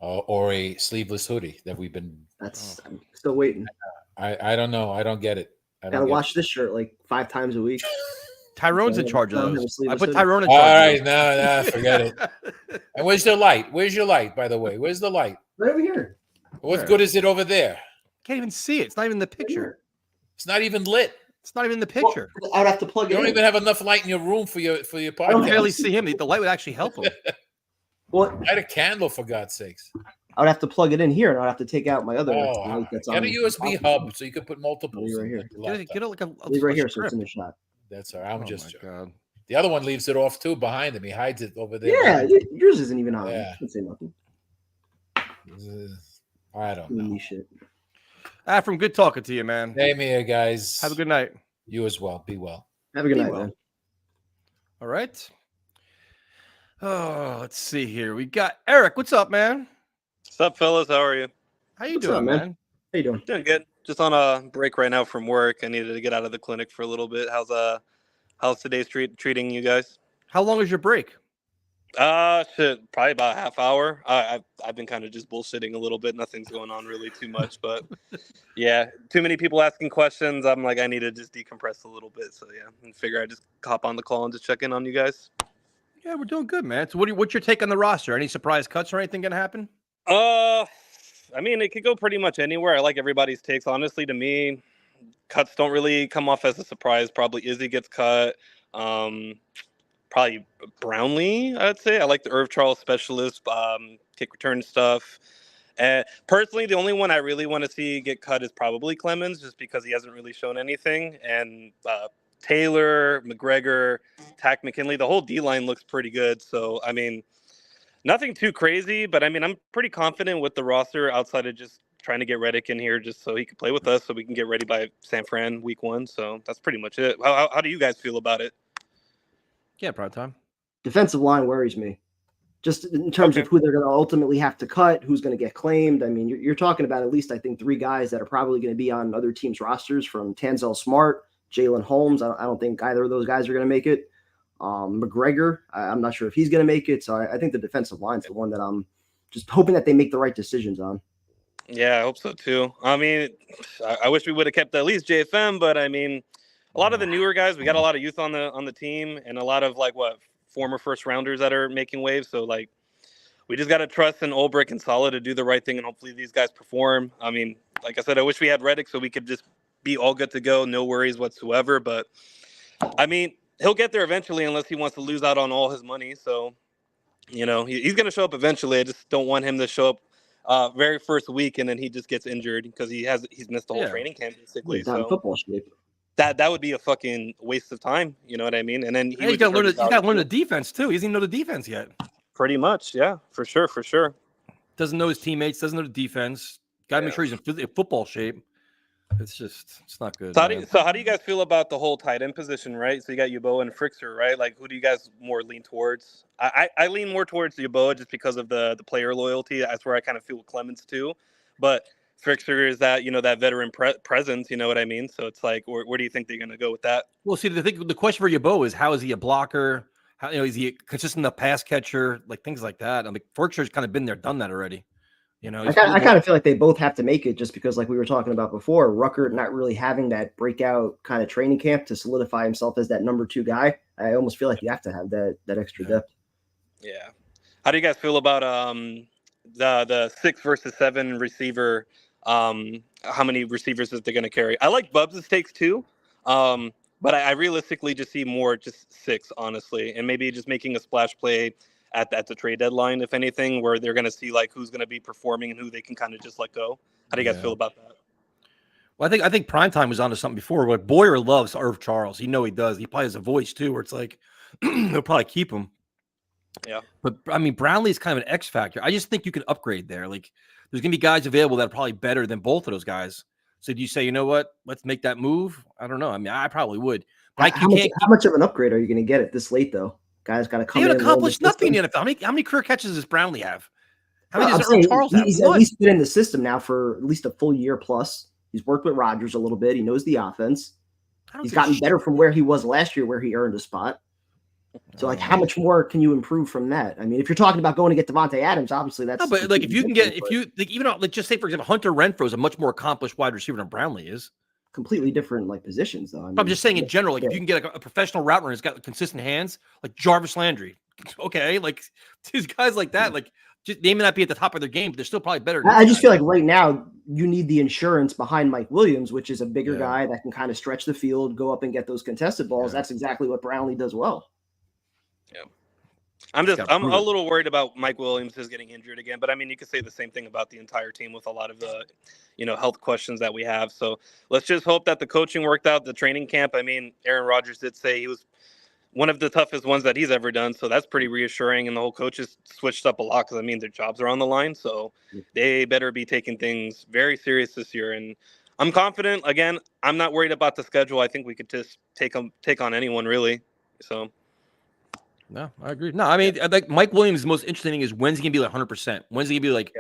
Or a sleeveless hoodie that we've been. That's I'm still waiting. I don't know. I don't get it. I Gotta don't get wash this shirt like 5 times a week. Tyrone's in charge of I don't have a those. I sleeveless put hoodie. Tyrone in it. All charge. right, of no, forget it. those. And where's the light? Where's your light, by the way? Where's the light? Right over here. What Where? good is it over there? Can't even see it. It's not even in the Right picture. here. It's not even lit. It's not even in the Well, picture. I would have to plug You it don't in. even have enough light in your room for your I can don't podcast. barely see him. The light would actually help him. Well, Light a candle, for God's sakes. I would have to plug it in here, and I'd have to take out my other Oh, light that's get on. a USB hub so you can put multiples. Leave right in here. your Get laptop. it like a Leave right here, so strip. it's in the shot. That's all right. I'm Oh just my joking. God. The other one leaves it off too behind him. He hides it over there. Yeah, yours isn't even on. Yeah. I can't say nothing. I don't know. Gloomy shit. From good talking to you, man. Same here, guys. Have a good night. You as well. Be well. Have a good Be night, well. man. All right. Oh, let's see here. We got Eric. What's up, man? What's up, fellas? How are you? How you What's doing, up, man? man? How you doing? Doing good. Just on a break right now from work. I needed to get out of the clinic for a little bit. How's today's treating you guys? How long is your break? Shit, probably about a half hour. I've been kind of just bullshitting a little bit. Nothing's going on really too much, but yeah, too many people asking questions. I'm like, I need to just decompress a little bit. So yeah, and figure I just hop on the call and just check in on you guys. Yeah, we're doing good, man. So what's your take on the roster? Any surprise cuts or anything gonna happen? I mean, it could go pretty much anywhere. I like everybody's takes. Honestly, to me, cuts don't really come off as a surprise. Probably Izzy gets cut. Probably Brownlee, I'd say. I like the Irv Charles specialist, kick return stuff. Personally, the only one I really want to see get cut is probably Clemens, just because he hasn't really shown anything. And Taylor, McGregor, Tack McKinley, the whole D-line looks pretty good. So, I mean, nothing too crazy, but I mean, I'm pretty confident with the roster outside of just trying to get Reddick in here just so he can play with us so we can get ready by San Fran week 1. So that's pretty much it. How do you guys feel about it? Yeah, prime time. Defensive line worries me. Just in terms of who they're going to ultimately have to cut, who's going to get claimed. I mean, you're talking about at least, I think, 3 guys that are probably going to be on other teams' rosters, from Tanzel Smart, Jalen Holmes. I don't think either of those guys are going to make it. McGregor, I'm not sure if he's going to make it. So I think the defensive line's the one that I'm just hoping that they make the right decisions on. Yeah, I hope so too. I mean, I wish we would have kept at least JFM, but I mean, a lot of the newer guys, we got a lot of youth on the team, and a lot of former first rounders that are making waves. So we just got to trust in Ulbrich and Saleh to do the right thing, and hopefully these guys perform. I mean, like I said, I wish we had Reddick so we could just be all good to go, no worries whatsoever. But I mean, he'll get there eventually, unless he wants to lose out on all his money. So, he's going to show up eventually. I just don't want him to show up very first week and then he just gets injured because he's missed the whole training camp basically. He's not in So football shape. that would be a fucking waste of time. You know what I mean? And then He's got to learn the defense too. He doesn't even know the defense yet. Pretty much, yeah, for sure. Doesn't know his teammates. Doesn't know the defense. Got to make sure he's in football shape. It's not good. So how do you guys feel about the whole tight end position, right? So you got Yeboah and Frixer, right? Like, who do you guys more lean towards? I lean more towards Yeboah just because of the player loyalty. That's where I kind of feel with Clemens too. But Frixer is that, that veteran presence, you know what I mean? So it's like, where do you think they're going to go with that? Well, see, the question for Yeboah is, how is he a blocker? How, is he consistent enough pass catcher? Like things like that. I mean, Forkshire's kind of been there, done that already. I kind of feel like they both have to make it just because, like we were talking about before, Rucker not really having that breakout kind of training camp to solidify himself as that number 2 guy. I almost feel like you have to have that extra depth. Yeah. How do you guys feel about the 6 versus 7 receiver? How many receivers is they going to carry? I like Bubs' takes too, but I realistically just see more just 6, honestly, and maybe just making a splash play at the trade deadline, if anything, where they're going to see like who's going to be performing and who they can kind of just let go. How do you guys feel about that? Well, I think Primetime was onto something before. But Boyer loves Irv Charles. He he does. He probably has a voice too, where it's like they'll probably keep him. Yeah. But I mean, Brownlee is kind of an X factor. I just think you can upgrade there. Like there's gonna be guys available that are probably better than both of those guys. So do you say, you know what? Let's make that move. I don't know. I mean, I probably would. But How much of an upgrade are you going to get at this late though? Guys got to come in. He accomplished nothing in the NFL. How many career catches does Brownlee have? How many does I'm Earl Charles have? He's at least been in the system now for at least a full year plus. He's worked with Rodgers a little bit. He knows the offense. He's gotten better from where he was last year, where he earned a spot. So, like, how much more can you improve from that? I mean, if you're talking about going to get Devontae Adams, obviously that's. No, but like, if you can get, even like, just say for example, Hunter Renfrow is a much more accomplished wide receiver than Brownlee is. Completely different like positions, though. I mean, I'm just saying in general, like if you can get like a professional route runner who's got consistent hands, like Jarvis Landry, okay, like these guys like that, like just they may not be at the top of their game, but they're still probably better. Than I just feel like right now you need the insurance behind Mike Williams, which is a bigger guy that can kind of stretch the field, go up and get those contested balls. That's exactly what Brownlee does well. Yeah. I'm a little worried about Mike Williams is getting injured again, but I mean, you could say the same thing about the entire team with a lot of the, health questions that we have. So let's just hope that the coaching worked out, the training camp. I mean, Aaron Rodgers did say he was one of the toughest ones that he's ever done. So that's pretty reassuring. And the whole coaches switched up a lot because, I mean, their jobs are on the line. So they better be taking things very serious this year. And I'm confident. Again, I'm not worried about the schedule. I think we could just take on anyone, really. So. No, I agree. No, I mean, I think Mike Williams, the most interesting thing is when's he going to be like 100%? When's he going to be like,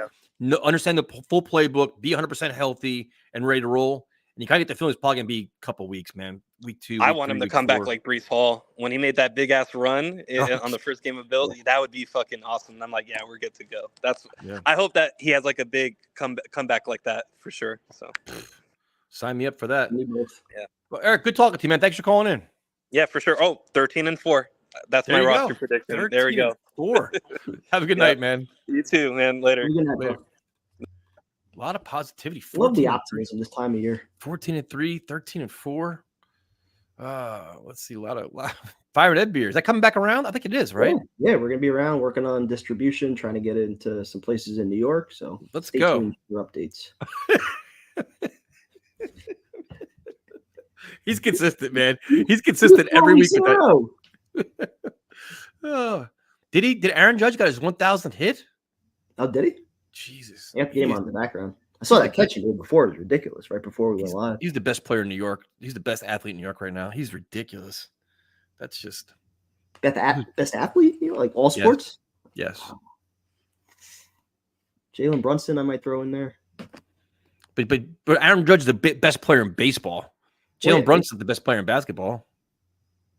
understand the full playbook, be 100% healthy and ready to roll? And you kind of get the feeling it's probably going to be a couple weeks, man. Week 2. I want him to come back like Breece Hall when he made that big ass run on the first game of Bills. That would be fucking awesome. And I'm like, yeah, we're good to go. I hope that he has like a big comeback like that for sure. So sign me up for that. Yeah. Well, Eric, good talking to you, man. Thanks for calling in. Yeah, for sure. Oh, 13-4. That's my roster prediction. There we go. 4. Have a good night, man. You too, man. Later. A lot of positivity. Love the optimism this time of year. 14-3, 13-4. Let's see. A lot of Fire and Ed beer. Is that coming back around? I think it is, right? Yeah, we're gonna be around working on distribution, trying to get it into some places in New York. So let's go for updates. He's consistent, man. He's consistent every week with that. Did Aaron Judge got his 1,000th hit? Oh, did he? Jesus. He had the game on in the background. I saw that catch he did before. It was ridiculous. Right before we went live. He's the best player in New York. He's the best athlete in New York right now. He's ridiculous. That's just best athlete. Like all sports. Yes. Jalen Brunson, I might throw in there. But Aaron Judge is the best player in baseball. Jalen Brunson is the best player in basketball.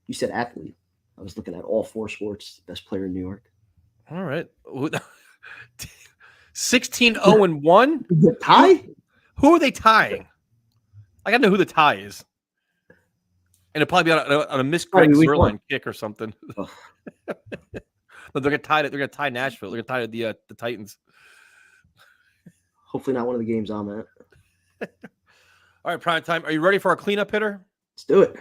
You said athlete. I was looking at all 4 sports. Best player in New York. All right. 16-0-1. Tie? Who are they tying? I gotta know who the tie is. And it'll probably be on a missed Greg Zerline kick or something. Oh. They're gonna tie Nashville. They're gonna tie the Titans. Hopefully not one of the games on that. All right, prime time. Are you ready for our cleanup hitter? Let's do it.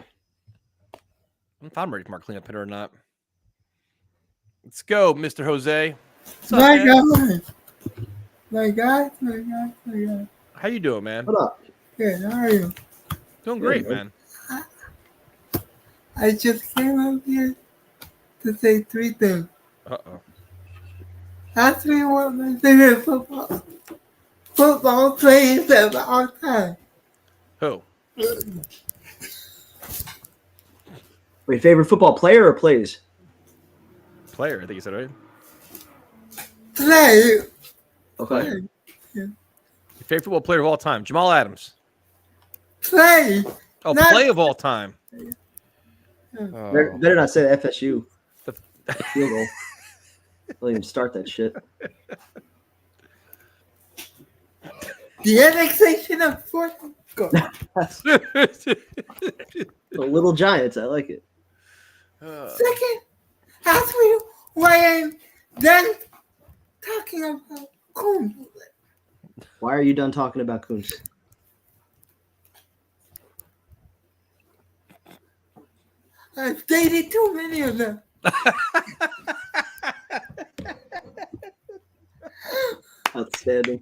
If I'm ready for our cleanup hitter or not. Let's go, Mr. Jose. My guy. How you doing, man? What up? Good. How are you? Doing great, man. I just came up here to say 3 things. Uh-oh. Ask me what my favorite football players of all time. Who? Wait, favorite football player or plays? Player, I think you said, right? Play. Okay. Yeah. Your favorite football player of all time? Jamal Adams. Play. Oh, play of all time. Better not say FSU. Field goal. Don't even start that shit. The annexation of fourth. Go. The Little Giants. I like it. Second, ask me why I'm done talking about Coons. Why are you done talking about Coons? I've dated too many of them. Outstanding.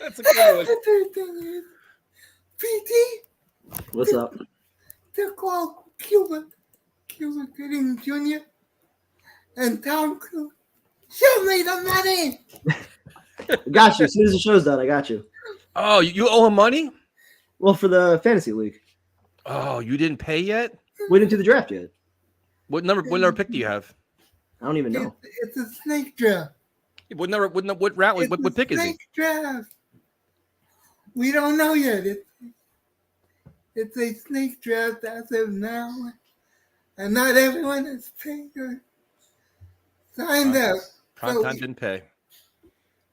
That's a good one. The third thing is, PT, What's up? they're called Cuba Gooding Jr. and Tom Cruise. Show me the money. Got you. As soon as the show's done, I got you. Oh, you owe him money? Well, for the fantasy league, Oh, you didn't pay yet? we didn't do the draft yet. What number pick do you have? I don't even know. It's a snake draft. What round? It's What a pick is he? snake draft. We don't know yet. It's a snake draft as of now, and not everyone is paid or signed up. Prime time didn't pay.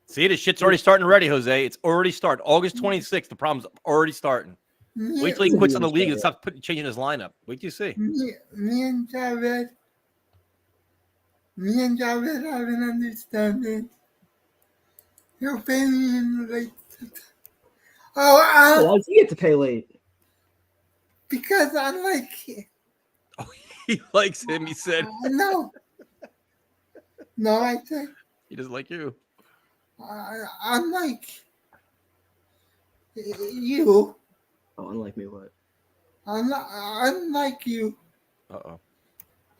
See, the shit's already starting already, Jose. It's already started. August 26th. The problem's already starting. Wait till he quits on the league and stops changing his lineup. Wait till you see. Me and Javed have an understanding. He'll pay me in late September. Why does he get to pay late? Because I like it. He likes him, he said. No. No, I think He doesn't like you. I'm like you. Oh, unlike me, what? Unlike you. Uh-oh.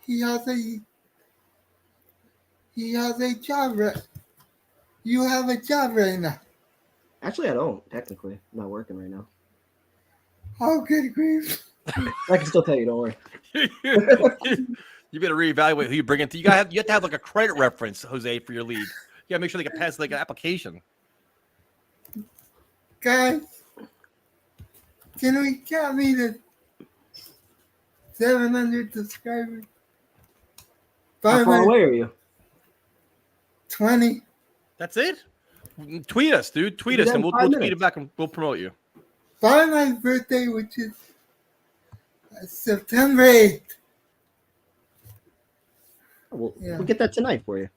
He has a job right. You have a job right now. Actually, I don't. Technically, I'm not working right now. Oh, good grief. I can still tell you. Don't worry. You better reevaluate who you bring into. You have to have like a credit reference, Jose, for your league. You gotta make sure they can pass like an application. Guys, can we count me to 700 subscribers? How far away are you? 20. That's it. Tweet us, dude. Tweet us, and we'll tweet it back and we'll promote you. By my birthday, which is September 8th. We'll get that tonight for you.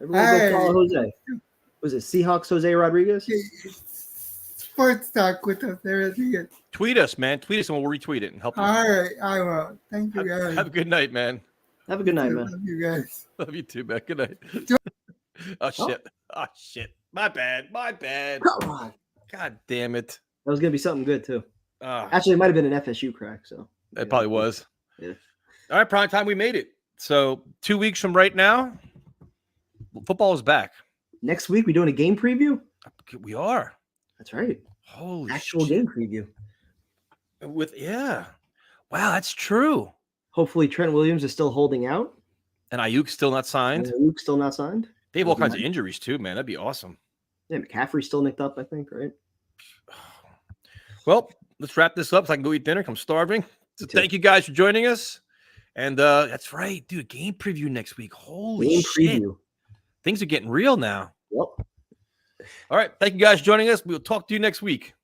Everyone All go right. follow Jose. Was it Seahawks Jose Rodriguez? Sports Talk with us there. Tweet us, man. Tweet us, and we'll retweet it and help you. All right, I will. Thank you, guys. Have a good night, man. Have a good night, man. Love you guys. Love you too, man. Good night. Oh shit. Oh shit. My bad. Come on. God damn it. That was gonna be something good too. Ah. Actually, it might have been an FSU crack. So It probably was. Yeah. All right, prime time. We made it. So 2 weeks from right now, football is back. Next week we doing a game preview. We are. That's right. Holy Actual shit. game preview. Wow, that's true. Hopefully Trent Williams is still holding out. And Ayuk's still not signed. And Ayuk's still not signed. They have all kinds of injuries too, man. That'd be awesome. Yeah, McCaffrey's still nicked up, I think, right? Well, let's wrap this up so I can go eat dinner. I'm starving. So thank you guys for joining us. And that's right, dude. Game preview next week. Holy Game shit. preview. Things are getting real now. Yep. All right. Thank you guys for joining us. We'll talk to you next week.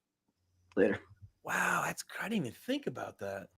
Later. Wow, I didn't even think about that.